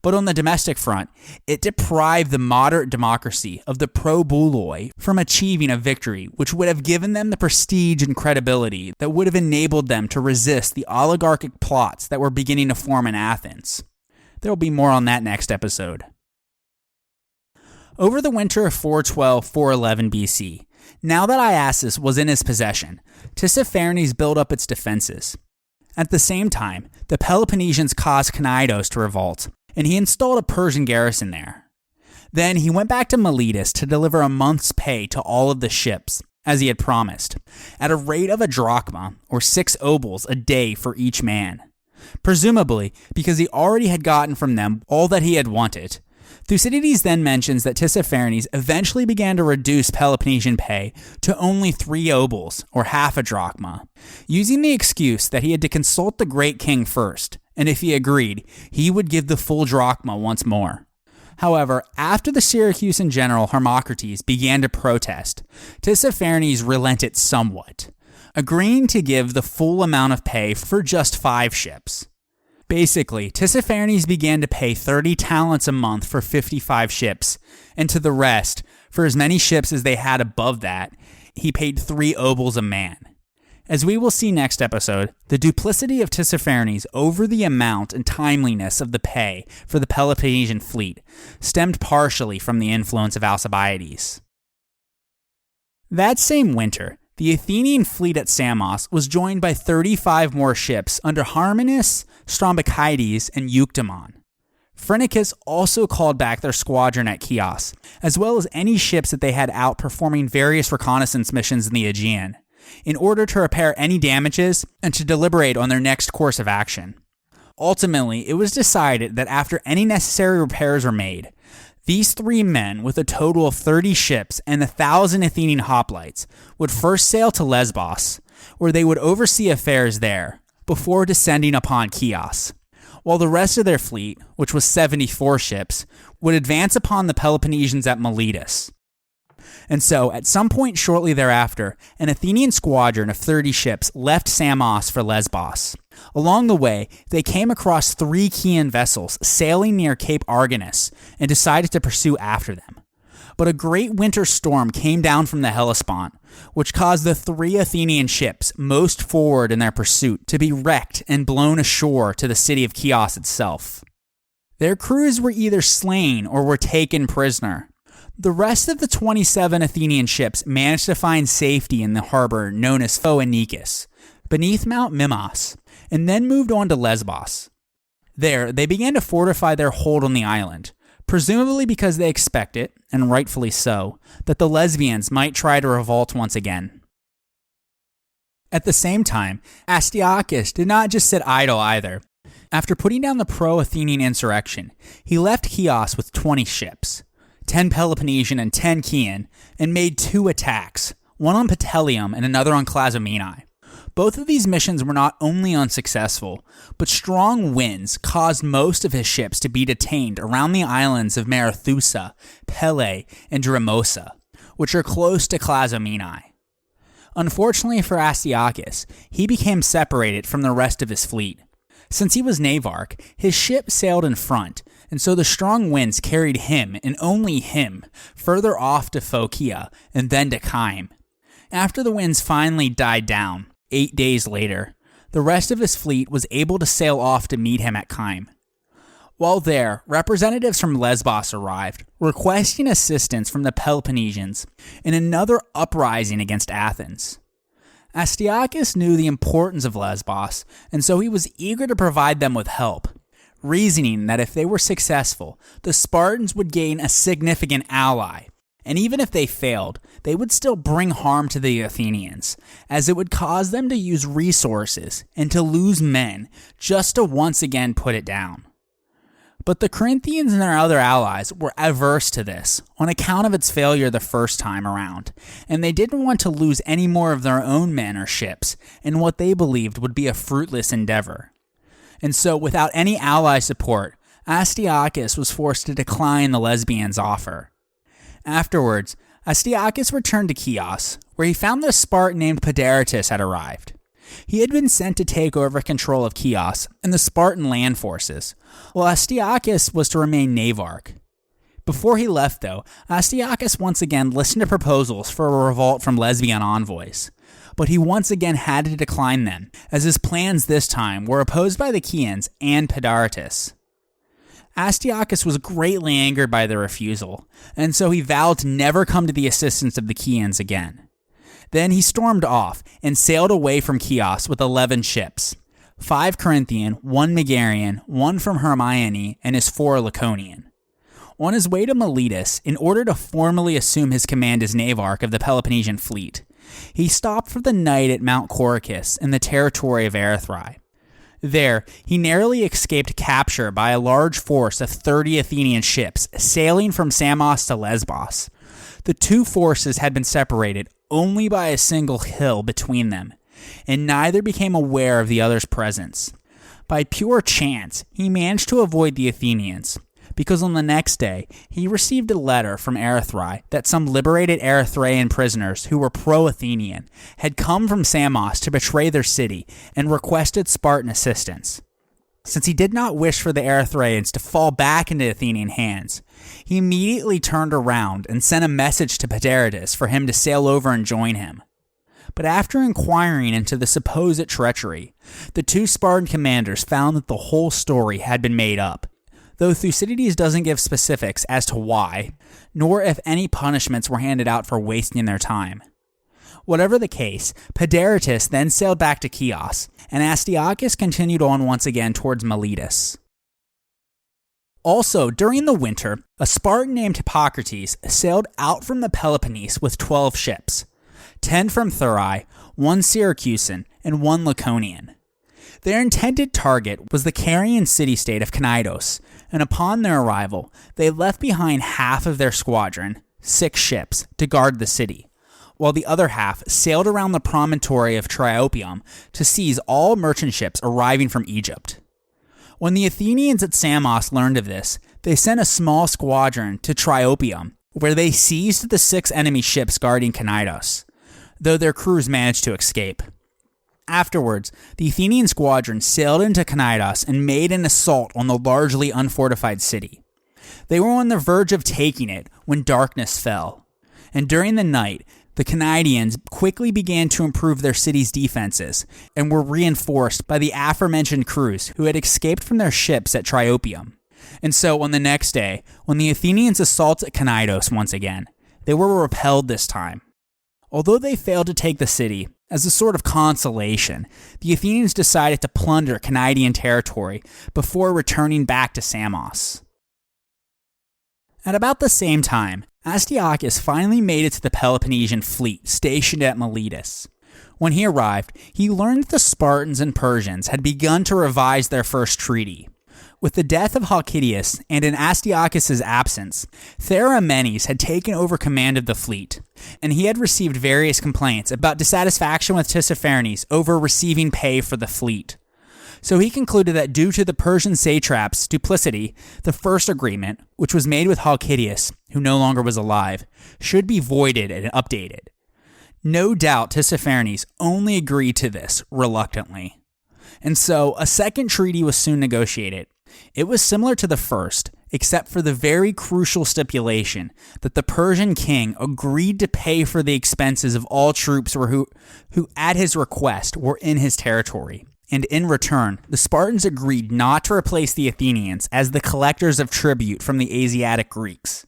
but on the domestic front, it deprived the moderate democracy of the pro-bouloi from achieving a victory which would have given them the prestige and credibility that would have enabled them to resist the oligarchic plots that were beginning to form in Athens. There will be more on that next episode. Over the winter of 412-411 BC, now that Iasus was in his possession, Tissaphernes built up its defenses. At the same time, the Peloponnesians caused Cneidos to revolt, and he installed a Persian garrison there. Then he went back to Miletus to deliver a month's pay to all of the ships, as he had promised, at a rate of a drachma, or 6 obols, a day for each man. Presumably, because he already had gotten from them all that he had wanted. Thucydides then mentions that Tissaphernes eventually began to reduce Peloponnesian pay to only 3 obols, or half a drachma, using the excuse that he had to consult the great king first, and if he agreed, he would give the full drachma once more. However, after the Syracusan general Hermocrates began to protest, Tissaphernes relented somewhat, agreeing to give the full amount of pay for just 5 ships. Basically, Tissaphernes began to pay 30 talents a month for 55 ships, and to the rest, for as many ships as they had above that, he paid 3 obols a man. As we will see next episode, the duplicity of Tissaphernes over the amount and timeliness of the pay for the Peloponnesian fleet stemmed partially from the influence of Alcibiades. That same winter, the Athenian fleet at Samos was joined by 35 more ships under Harmonius, Strombichides, and Euctemon. Phrynichus also called back their squadron at Chios, as well as any ships that they had out performing various reconnaissance missions in the Aegean, in order to repair any damages and to deliberate on their next course of action. Ultimately, it was decided that after any necessary repairs were made, these three men, with a total of 30 ships and 1,000 Athenian hoplites, would first sail to Lesbos, where they would oversee affairs there, before descending upon Chios, while the rest of their fleet, which was 74 ships, would advance upon the Peloponnesians at Miletus. And so, at some point shortly thereafter, an Athenian squadron of 30 ships left Samos for Lesbos. Along the way, they came across 3 Chian vessels sailing near Cape Argonus and decided to pursue after them. But a great winter storm came down from the Hellespont, which caused the 3 Athenian ships most forward in their pursuit to be wrecked and blown ashore to the city of Chios itself. Their crews were either slain or were taken prisoner. The rest of the 27 Athenian ships managed to find safety in the harbor known as Phoenikis, beneath Mount Mimos, and then moved on to Lesbos. There, they began to fortify their hold on the island, presumably because they expected, and rightfully so, that the Lesbians might try to revolt once again. At the same time, Astyochus did not just sit idle either. After putting down the pro-Athenian insurrection, he left Chios with 20 ships, 10 Peloponnesian and 10 Chian, and made 2 attacks, one on Pteleum and another on Clazomenae. Both of these missions were not only unsuccessful, but strong winds caused most of his ships to be detained around the islands of Marathusa, Pele, and Dremosa, which are close to Clazomenae. Unfortunately for Astyochus, he became separated from the rest of his fleet. Since he was navarch, his ship sailed in front, and so the strong winds carried him, and only him, further off to Phocia and then to Kyme. After the winds finally died down, 8 days later, the rest of his fleet was able to sail off to meet him at Kyme. While there, representatives from Lesbos arrived, requesting assistance from the Peloponnesians in another uprising against Athens. Astyochus knew the importance of Lesbos, and so he was eager to provide them with help, reasoning that if they were successful, the Spartans would gain a significant ally, and even if they failed, they would still bring harm to the Athenians, as it would cause them to use resources and to lose men just to once again put it down. But the Corinthians and their other allies were averse to this on account of its failure the first time around, and they didn't want to lose any more of their own men or ships in what they believed would be a fruitless endeavor. And so, without any ally support, Astyochus was forced to decline the Lesbians' offer. Afterwards, Astyochus returned to Chios, where he found that a Spartan named Pedaritus had arrived. He had been sent to take over control of Chios and the Spartan land forces, while Astyochus was to remain navarch. Before he left, though, Astyochus once again listened to proposals for a revolt from Lesbian envoys, but he once again had to decline them, as his plans this time were opposed by the Chians and Pedaritus. Astyochus was greatly angered by the refusal, and so he vowed to never come to the assistance of the Chians again. Then he stormed off and sailed away from Chios with 11 ships, 5 Corinthian, 1 Megarian, 1 from Hermione, and his 4 Laconian. On his way to Miletus, in order to formally assume his command as navarch of the Peloponnesian fleet, he stopped for the night at Mount Corycus in the territory of Erythrae. There, he narrowly escaped capture by a large force of 30 Athenian ships sailing from Samos to Lesbos. The two forces had been separated only by a single hill between them, and neither became aware of the other's presence. By pure chance, he managed to avoid the Athenians, because on the next day, he received a letter from Erythrae that some liberated Erythraean prisoners who were pro-Athenian had come from Samos to betray their city and requested Spartan assistance. Since he did not wish for the Erythraeans to fall back into Athenian hands, he immediately turned around and sent a message to Pedaritus for him to sail over and join him. But after inquiring into the supposed treachery, the two Spartan commanders found that the whole story had been made up, though Thucydides doesn't give specifics as to why, nor if any punishments were handed out for wasting their time. Whatever the case, Pedaritus then sailed back to Chios, and Astyochus continued on once again towards Miletus. Also, during the winter, a Spartan named Hippocrates sailed out from the Peloponnese with 12 ships, 10 from Thurii, 1 Syracusan, and 1 Laconian. Their intended target was the Carian city-state of Cnidus, and upon their arrival, they left behind half of their squadron, 6 ships, to guard the city, while the other half sailed around the promontory of Triopium to seize all merchant ships arriving from Egypt. When the Athenians at Samos learned of this, they sent a small squadron to Triopium, where they seized the 6 enemy ships guarding Cnidus, though their crews managed to escape. Afterwards, the Athenian squadron sailed into Cnidus and made an assault on the largely unfortified city. They were on the verge of taking it when darkness fell, and during the night, the Cnidians quickly began to improve their city's defenses and were reinforced by the aforementioned crews who had escaped from their ships at Triopium. And so on the next day, when the Athenians assaulted Cnidus once again, they were repelled this time. Although they failed to take the city, as a sort of consolation, the Athenians decided to plunder Cnidian territory before returning back to Samos. At about the same time, Astyochus finally made it to the Peloponnesian fleet stationed at Miletus. When he arrived, he learned that the Spartans and Persians had begun to revise their first treaty. With the death of Halkidius and in Astyochus' absence, Theramenes had taken over command of the fleet, and he had received various complaints about dissatisfaction with Tissaphernes over receiving pay for the fleet. So he concluded that due to the Persian satrap's duplicity, the first agreement, which was made with Halkidius, who no longer was alive, should be voided and updated. No doubt Tissaphernes only agreed to this reluctantly. And so a second treaty was soon negotiated. It was similar to the first, except for the very crucial stipulation that the Persian king agreed to pay for the expenses of all troops who at his request were in his territory. And in return, the Spartans agreed not to replace the Athenians as the collectors of tribute from the Asiatic Greeks.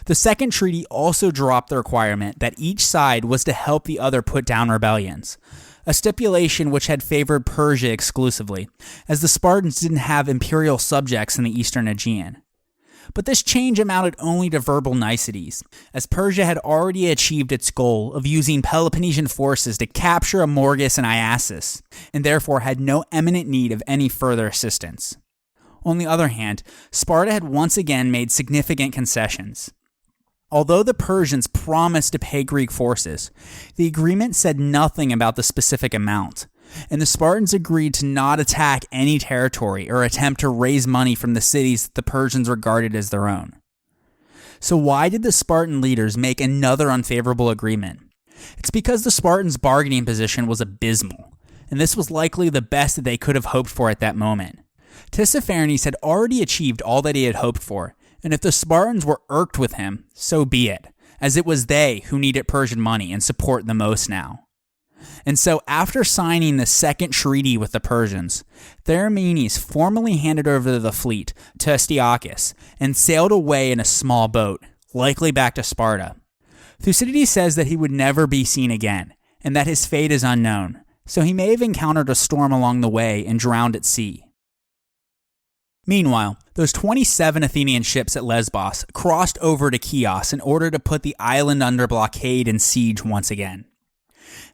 The second treaty also dropped the requirement that each side was to help the other put down rebellions, a stipulation which had favored Persia exclusively, as the Spartans didn't have imperial subjects in the eastern Aegean. But this change amounted only to verbal niceties, as Persia had already achieved its goal of using Peloponnesian forces to capture Amorgus and Iasus, and therefore had no imminent need of any further assistance. On the other hand, Sparta had once again made significant concessions. Although the Persians promised to pay Greek forces, the agreement said nothing about the specific amount, and the Spartans agreed to not attack any territory or attempt to raise money from the cities that the Persians regarded as their own. So why did the Spartan leaders make another unfavorable agreement? It's because the Spartans' bargaining position was abysmal, and this was likely the best that they could have hoped for at that moment. Tissaphernes had already achieved all that he had hoped for, and if the Spartans were irked with him, so be it, as it was they who needed Persian money and support the most now. And so after signing the second treaty with the Persians, Theramenes formally handed over the fleet to Astyochus and sailed away in a small boat, likely back to Sparta. Thucydides says that he would never be seen again, and that his fate is unknown, so he may have encountered a storm along the way and drowned at sea. Meanwhile, those 27 Athenian ships at Lesbos crossed over to Chios in order to put the island under blockade and siege once again.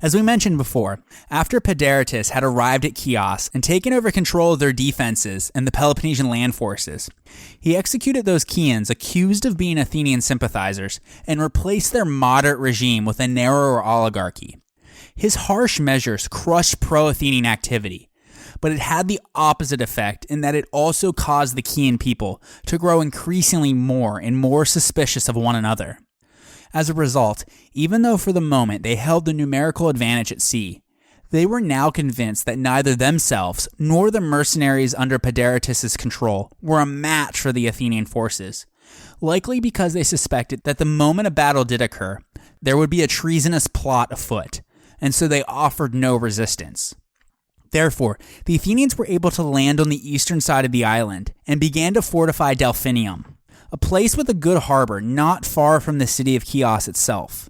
As we mentioned before, after Pedaritus had arrived at Chios and taken over control of their defenses and the Peloponnesian land forces, he executed those Chians accused of being Athenian sympathizers and replaced their moderate regime with a narrower oligarchy. His harsh measures crushed pro-Athenian activity, but it had the opposite effect in that it also caused the Chian people to grow increasingly more and more suspicious of one another. As a result, even though for the moment they held the numerical advantage at sea, they were now convinced that neither themselves nor the mercenaries under Pedaritus' control were a match for the Athenian forces, likely because they suspected that the moment a battle did occur, there would be a treasonous plot afoot, and so they offered no resistance. Therefore, the Athenians were able to land on the eastern side of the island and began to fortify Delphinium, a place with a good harbor not far from the city of Chios itself.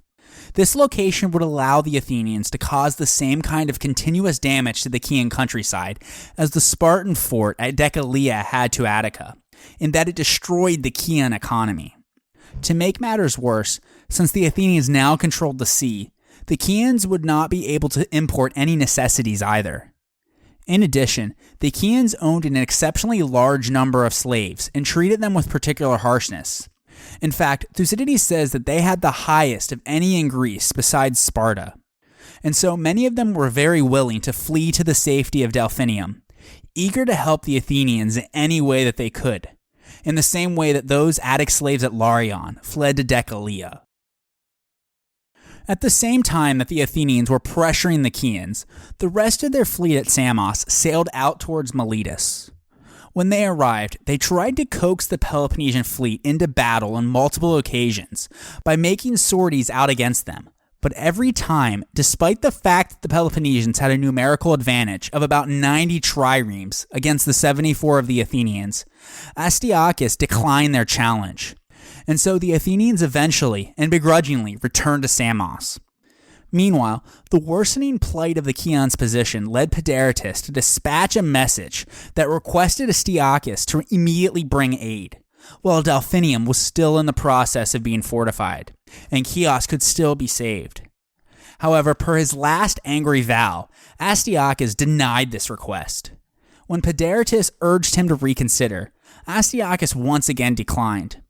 This location would allow the Athenians to cause the same kind of continuous damage to the Chian countryside as the Spartan fort at Decelea had to Attica, in that it destroyed the Chian economy. To make matters worse, since the Athenians now controlled the sea, the Chians would not be able to import any necessities either. In addition, the Chians owned an exceptionally large number of slaves and treated them with particular harshness. In fact, Thucydides says that they had the highest of any in Greece besides Sparta. And so many of them were very willing to flee to the safety of Delphinium, eager to help the Athenians in any way that they could, in the same way that those Attic slaves at Laurion fled to Decelea. At the same time that the Athenians were pressuring the Chians, the rest of their fleet at Samos sailed out towards Miletus. When they arrived, they tried to coax the Peloponnesian fleet into battle on multiple occasions by making sorties out against them. But every time, despite the fact that the Peloponnesians had a numerical advantage of about 90 triremes against the 74 of the Athenians, Astyochus declined their challenge. And so the Athenians eventually, and begrudgingly, returned to Samos. Meanwhile, the worsening plight of the Chians' position led Pedaritus to dispatch a message that requested Astyochus to immediately bring aid, while Delphinium was still in the process of being fortified, and Chios could still be saved. However, per his last angry vow, Astyochus denied this request. When Pedaritus urged him to reconsider, Astyochus once again declined.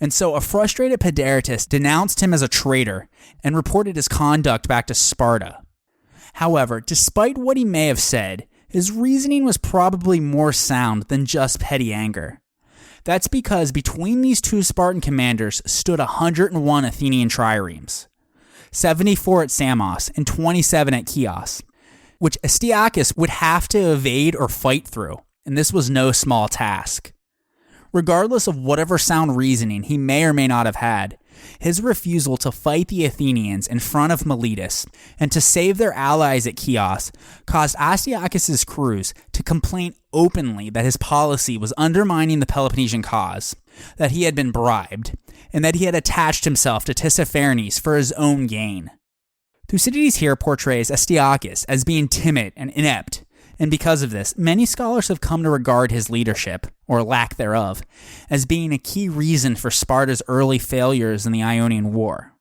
And so a frustrated Pedaritus denounced him as a traitor and reported his conduct back to Sparta. However, despite what he may have said, his reasoning was probably more sound than just petty anger. That's because between these two Spartan commanders stood 101 Athenian triremes, 74 at Samos and 27 at Chios, which Astyochus would have to evade or fight through, and this was no small task. Regardless of whatever sound reasoning he may or may not have had, his refusal to fight the Athenians in front of Miletus and to save their allies at Chios caused Astyochus' crews to complain openly that his policy was undermining the Peloponnesian cause, that he had been bribed, and that he had attached himself to Tissaphernes for his own gain. Thucydides here portrays Astyochus as being timid and inept, and because of this, many scholars have come to regard his leadership, or lack thereof, as being a key reason for Sparta's early failures in the Ionian War.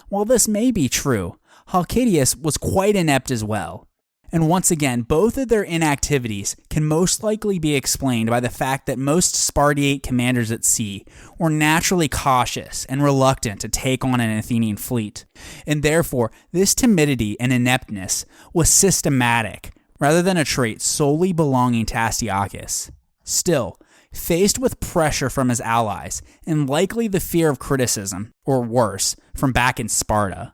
While this may be true, Halkidius was quite inept as well. And once again, both of their inactivities can most likely be explained by the fact that most Spartiate commanders at sea were naturally cautious and reluctant to take on an Athenian fleet, and therefore this timidity and ineptness was systematic, rather than a trait solely belonging to Astyochus. Still, faced with pressure from his allies, and likely the fear of criticism, or worse, from back in Sparta,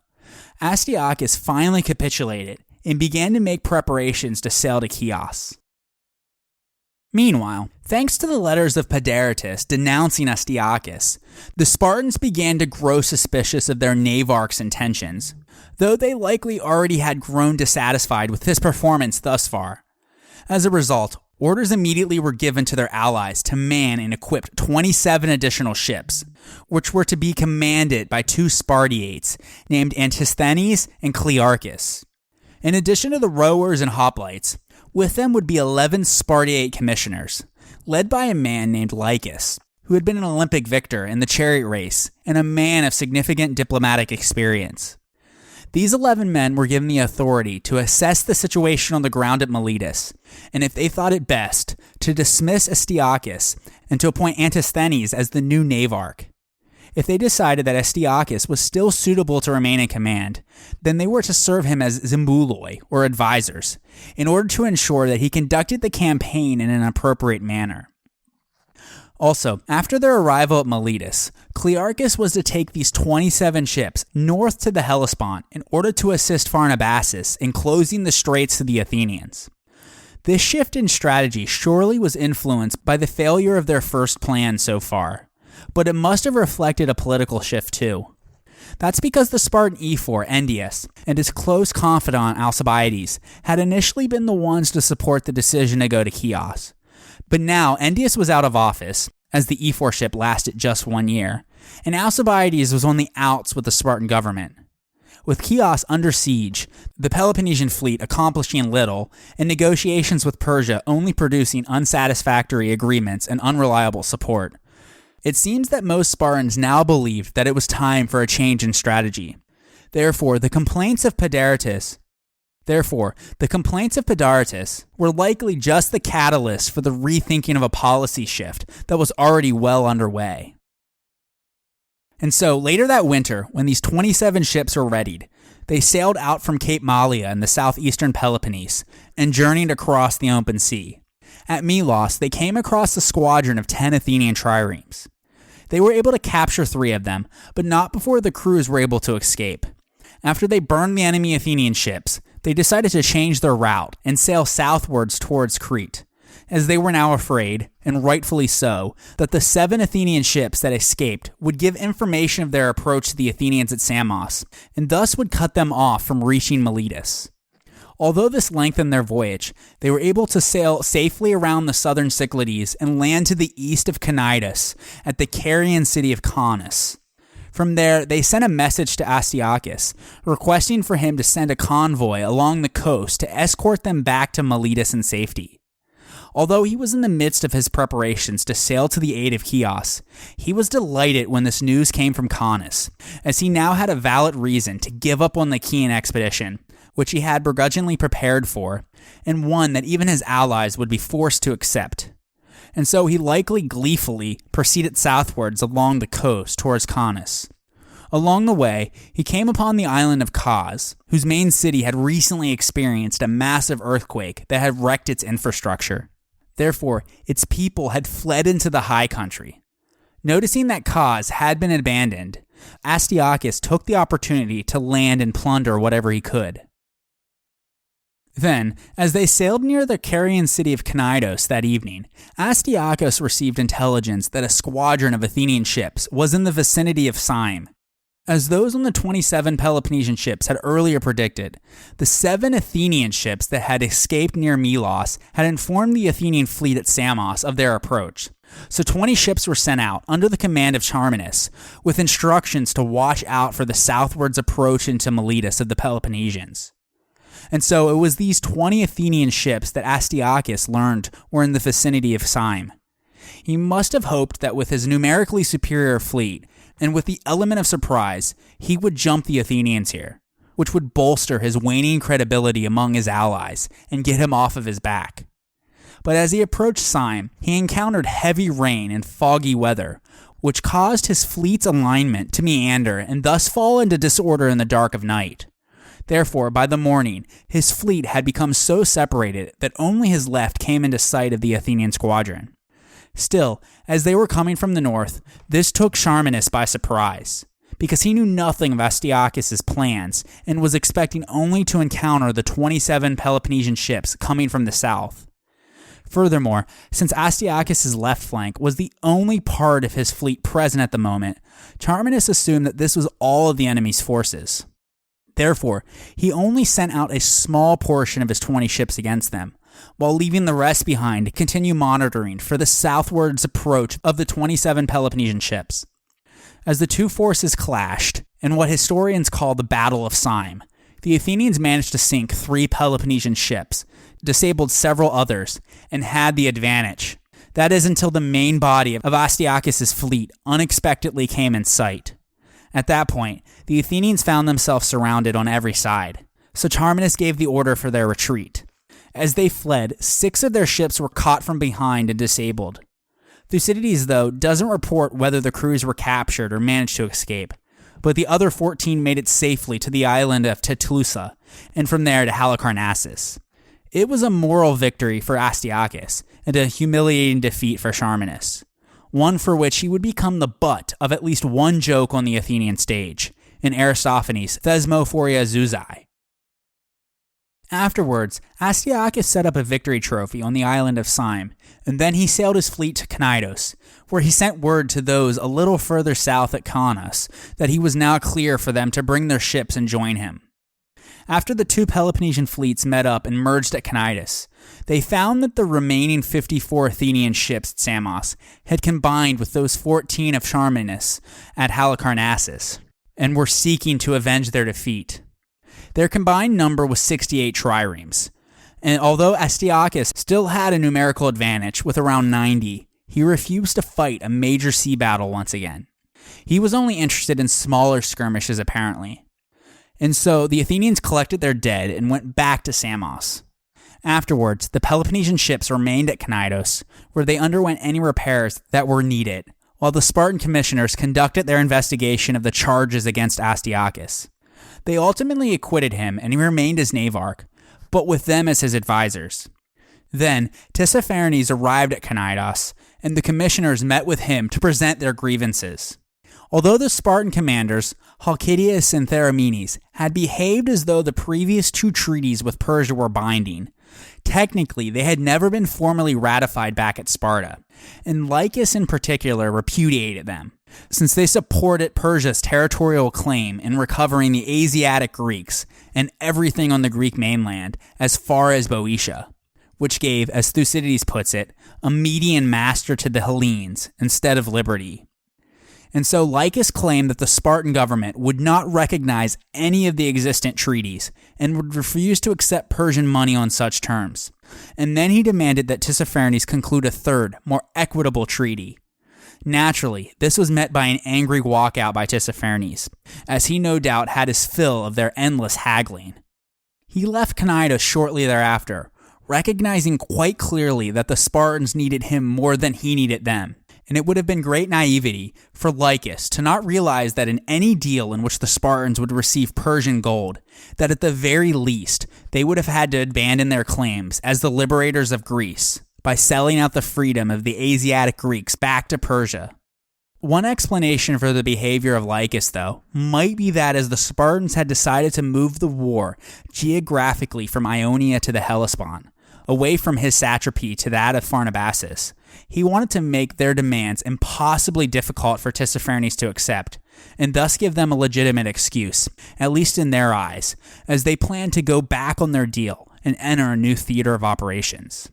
Astyochus finally capitulated and began to make preparations to sail to Chios. Meanwhile, thanks to the letters of Pedaritus denouncing Astyochus, the Spartans began to grow suspicious of their navarch's intentions, though they likely already had grown dissatisfied with his performance thus far. As a result, orders immediately were given to their allies to man and equip 27 additional ships, which were to be commanded by two Spartiates named Antisthenes and Clearchus. In addition to the rowers and hoplites, with them would be 11 Spartiate commissioners, led by a man named Lycus, who had been an Olympic victor in the chariot race and a man of significant diplomatic experience. These 11 men were given the authority to assess the situation on the ground at Miletus, and if they thought it best, to dismiss Astyochus and to appoint Antisthenes as the new navarch. If they decided that Astyochus was still suitable to remain in command, then they were to serve him as Zimbuloi, or advisors, in order to ensure that he conducted the campaign in an appropriate manner. Also, after their arrival at Miletus, Clearchus was to take these 27 ships north to the Hellespont in order to assist Pharnabazus in closing the straits to the Athenians. This shift in strategy surely was influenced by the failure of their first plan so far, but it must have reflected a political shift too. That's because the Spartan ephor, Endius, and his close confidant, Alcibiades, had initially been the ones to support the decision to go to Chios. But now, Endius was out of office, as the ephorship lasted just 1 year, and Alcibiades was on the outs with the Spartan government. With Chios under siege, the Peloponnesian fleet accomplishing little, and negotiations with Persia only producing unsatisfactory agreements and unreliable support, it seems that most Spartans now believed that it was time for a change in strategy. Therefore, the complaints of Pedaritus were likely just the catalyst for the rethinking of a policy shift that was already well underway. And so, later that winter, when these 27 ships were readied, they sailed out from Cape Malea in the southeastern Peloponnese and journeyed across the open sea. At Melos, they came across a squadron of 10 Athenian triremes. They were able to capture 3 of them, but not before the crews were able to escape. After they burned the enemy Athenian ships, they decided to change their route and sail southwards towards Crete, as they were now afraid, and rightfully so, that the 7 Athenian ships that escaped would give information of their approach to the Athenians at Samos, and thus would cut them off from reaching Miletus. Although this lengthened their voyage, they were able to sail safely around the southern Cyclades and land to the east of Cnidus at the Carian city of Caunus. From there, they sent a message to Astyochus, requesting for him to send a convoy along the coast to escort them back to Miletus in safety. Although he was in the midst of his preparations to sail to the aid of Chios, he was delighted when this news came from Caunus, as he now had a valid reason to give up on the Chian expedition, which he had begrudgingly prepared for, and one that even his allies would be forced to accept. And so he likely gleefully proceeded southwards along the coast towards Caunus. Along the way, he came upon the island of Kos, whose main city had recently experienced a massive earthquake that had wrecked its infrastructure. Therefore, its people had fled into the high country. Noticing that Kos had been abandoned, Astyochus took the opportunity to land and plunder whatever he could. Then, as they sailed near the Carian city of Cnidus that evening, Astyochus received intelligence that a squadron of Athenian ships was in the vicinity of Syme. As those on the 27 Peloponnesian ships had earlier predicted, the 7 Athenian ships that had escaped near Melos had informed the Athenian fleet at Samos of their approach. So 20 ships were sent out under the command of Charminus, with instructions to watch out for the southwards approach into Miletus of the Peloponnesians. And so it was these 20 Athenian ships that Astyochus learned were in the vicinity of Syme. He must have hoped that with his numerically superior fleet, and with the element of surprise, he would jump the Athenians here, which would bolster his waning credibility among his allies and get him off of his back. But as he approached Syme, he encountered heavy rain and foggy weather, which caused his fleet's alignment to meander and thus fall into disorder in the dark of night. Therefore, by the morning, his fleet had become so separated that only his left came into sight of the Athenian squadron. Still, as they were coming from the north, this took Charminus by surprise, because he knew nothing of Astyochus' plans and was expecting only to encounter the 27 Peloponnesian ships coming from the south. Furthermore, since Astyochus' left flank was the only part of his fleet present at the moment, Charminus assumed that this was all of the enemy's forces. Therefore, he only sent out a small portion of his 20 ships against them, while leaving the rest behind to continue monitoring for the southwards approach of the 27 Peloponnesian ships. As the two forces clashed, in what historians call the Battle of Syme, the Athenians managed to sink 3 Peloponnesian ships, disabled several others, and had the advantage. That is until the main body of Astyochus' fleet unexpectedly came in sight. At that point, the Athenians found themselves surrounded on every side, so Charminus gave the order for their retreat. As they fled, 6 of their ships were caught from behind and disabled. Thucydides, though, doesn't report whether the crews were captured or managed to escape, but the other 14 made it safely to the island of Tetlusa, and from there to Halicarnassus. It was a moral victory for Astyochus, and a humiliating defeat for Charminus, one for which he would become the butt of at least one joke on the Athenian stage, in Aristophanes' Thesmophoria Zouzai. Afterwards, Astyochus set up a victory trophy on the island of Syme, and then he sailed his fleet to Cnidus, where he sent word to those a little further south at Kaunas that he was now clear for them to bring their ships and join him. After the two Peloponnesian fleets met up and merged at Cnidus, they found that the remaining 54 Athenian ships at Samos had combined with those 14 of Charminus at Halicarnassus, and were seeking to avenge their defeat. Their combined number was 68 triremes, and although Astyochus still had a numerical advantage with around 90, he refused to fight a major sea battle once again. He was only interested in smaller skirmishes apparently. And so the Athenians collected their dead and went back to Samos. Afterwards, the Peloponnesian ships remained at Cnidus, where they underwent any repairs that were needed, while the Spartan commissioners conducted their investigation of the charges against Astyochus. They ultimately acquitted him and he remained as navarch, but with them as his advisors. Then, Tissaphernes arrived at Cnidus, and the commissioners met with him to present their grievances. Although the Spartan commanders, Halkidius and Theramenes, had behaved as though the previous two treaties with Persia were binding, technically they had never been formally ratified back at Sparta, and Lycus in particular repudiated them, since they supported Persia's territorial claim in recovering the Asiatic Greeks and everything on the Greek mainland as far as Boeotia, which gave, as Thucydides puts it, a Median master to the Hellenes instead of liberty. And so Lycus claimed that the Spartan government would not recognize any of the existent treaties and would refuse to accept Persian money on such terms. And then he demanded that Tissaphernes conclude a third, more equitable treaty. Naturally, this was met by an angry walkout by Tissaphernes, as he no doubt had his fill of their endless haggling. He left Cnidus shortly thereafter, recognizing quite clearly that the Spartans needed him more than he needed them. And it would have been great naivety for Lycus to not realize that in any deal in which the Spartans would receive Persian gold, that at the very least, they would have had to abandon their claims as the liberators of Greece by selling out the freedom of the Asiatic Greeks back to Persia. One explanation for the behavior of Lycus, though, might be that as the Spartans had decided to move the war geographically from Ionia to the Hellespont, away from his satrapy to that of Pharnabazus, he wanted to make their demands impossibly difficult for Tissaphernes to accept, and thus give them a legitimate excuse, at least in their eyes, as they planned to go back on their deal and enter a new theater of operations.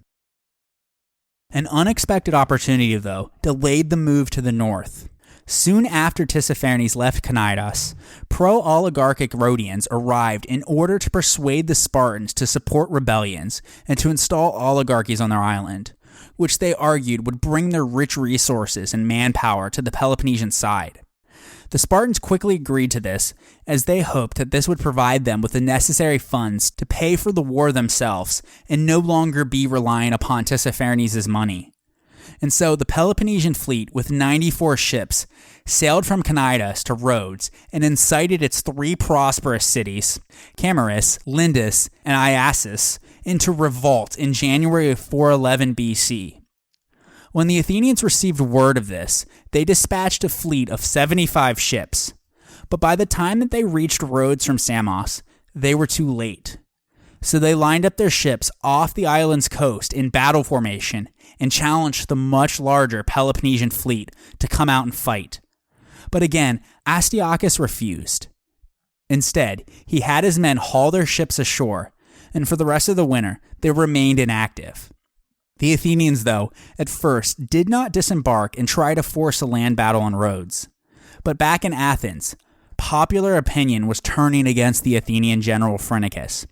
An unexpected opportunity, though, delayed the move to the north. Soon after Tissaphernes left Cnidus, pro-oligarchic Rhodians arrived in order to persuade the Spartans to support rebellions and to install oligarchies on their island, which they argued would bring their rich resources and manpower to the Peloponnesian side. The Spartans quickly agreed to this, as they hoped that this would provide them with the necessary funds to pay for the war themselves and no longer be reliant upon Tissaphernes' money. And so the Peloponnesian fleet, with 94 ships, sailed from Cnidus to Rhodes and incited its three prosperous cities, Camarus, Lindus, and Iassus, into revolt in January of 411 BC. When the Athenians received word of this, they dispatched a fleet of 75 ships. But by the time that they reached Rhodes from Samos, they were too late. So they lined up their ships off the island's coast in battle formation and challenged the much larger Peloponnesian fleet to come out and fight. But again, Astyochus refused. Instead, he had his men haul their ships ashore, and for the rest of the winter, they remained inactive. The Athenians, though, at first did not disembark and try to force a land battle on Rhodes. But back in Athens, popular opinion was turning against the Athenian general Phrynichus,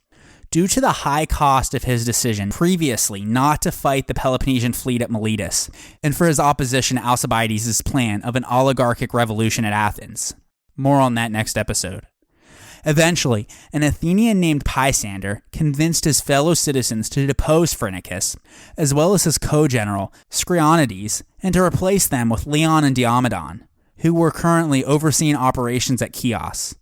due to the high cost of his decision previously not to fight the Peloponnesian fleet at Miletus, and for his opposition to Alcibiades' plan of an oligarchic revolution at Athens. More on that next episode. Eventually, an Athenian named Pisander convinced his fellow citizens to depose Phrynichus, as well as his co-general, Scrionides, and to replace them with Leon and Diomedon, who were currently overseeing operations at Chios.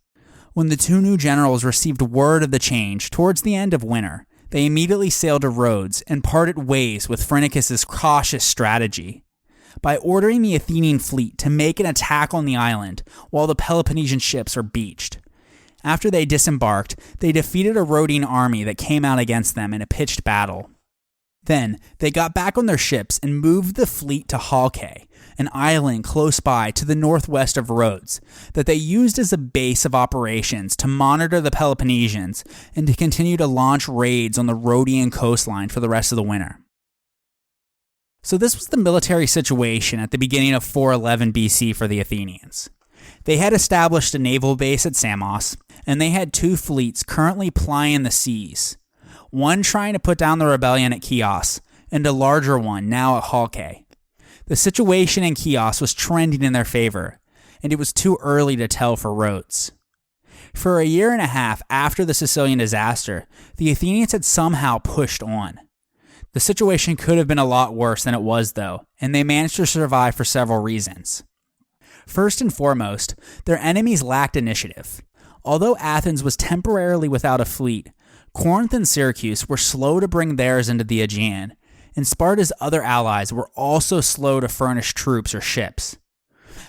When the two new generals received word of the change towards the end of winter, they immediately sailed to Rhodes and parted ways with Phrynichus' cautious strategy. By ordering the Athenian fleet to make an attack on the island while the Peloponnesian ships are beached, After they disembarked, they defeated a Rhodian army that came out against them in a pitched battle. Then, they got back on their ships and moved the fleet to Halkae, an island close by to the northwest of Rhodes, that they used as a base of operations to monitor the Peloponnesians and to continue to launch raids on the Rhodian coastline for the rest of the winter. So this was the military situation at the beginning of 411 BC for the Athenians. They had established a naval base at Samos, and they had 2 fleets currently plying the seas, one trying to put down the rebellion at Chios, and a larger one now at Halkae. The situation in Chios was trending in their favor, and it was too early to tell for Rhodes. For a year and a half after the Sicilian Disaster, the Athenians had somehow pushed on. The situation could have been a lot worse than it was, though, and they managed to survive for several reasons. First and foremost, their enemies lacked initiative. Although Athens was temporarily without a fleet, Corinth and Syracuse were slow to bring theirs into the Aegean, and Sparta's other allies were also slow to furnish troops or ships.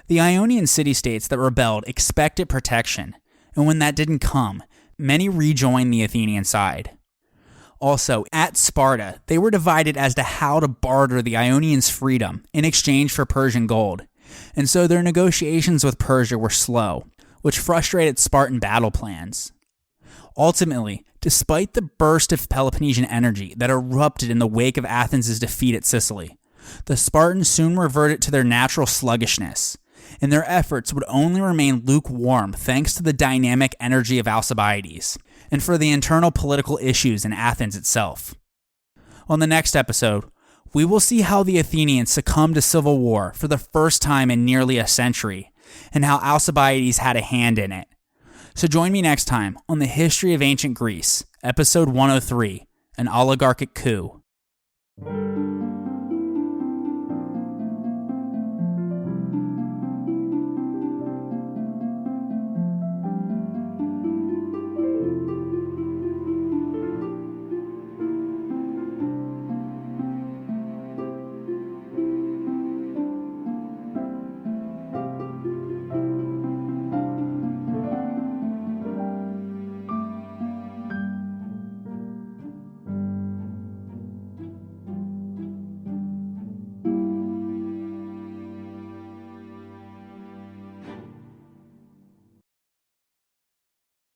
The Ionian city-states that rebelled expected protection, and when that didn't come, many rejoined the Athenian side. Also, at Sparta, they were divided as to how to barter the Ionians' freedom in exchange for Persian gold, and so their negotiations with Persia were slow, which frustrated Spartan battle plans. Ultimately, despite the burst of Peloponnesian energy that erupted in the wake of Athens' defeat at Sicily, the Spartans soon reverted to their natural sluggishness, and their efforts would only remain lukewarm thanks to the dynamic energy of Alcibiades, and for the internal political issues in Athens itself. On the next episode, we will see how the Athenians succumbed to civil war for the first time in nearly a century, and how Alcibiades had a hand in it. So join me next time on the History of Ancient Greece, episode 103, An Oligarchic Coup.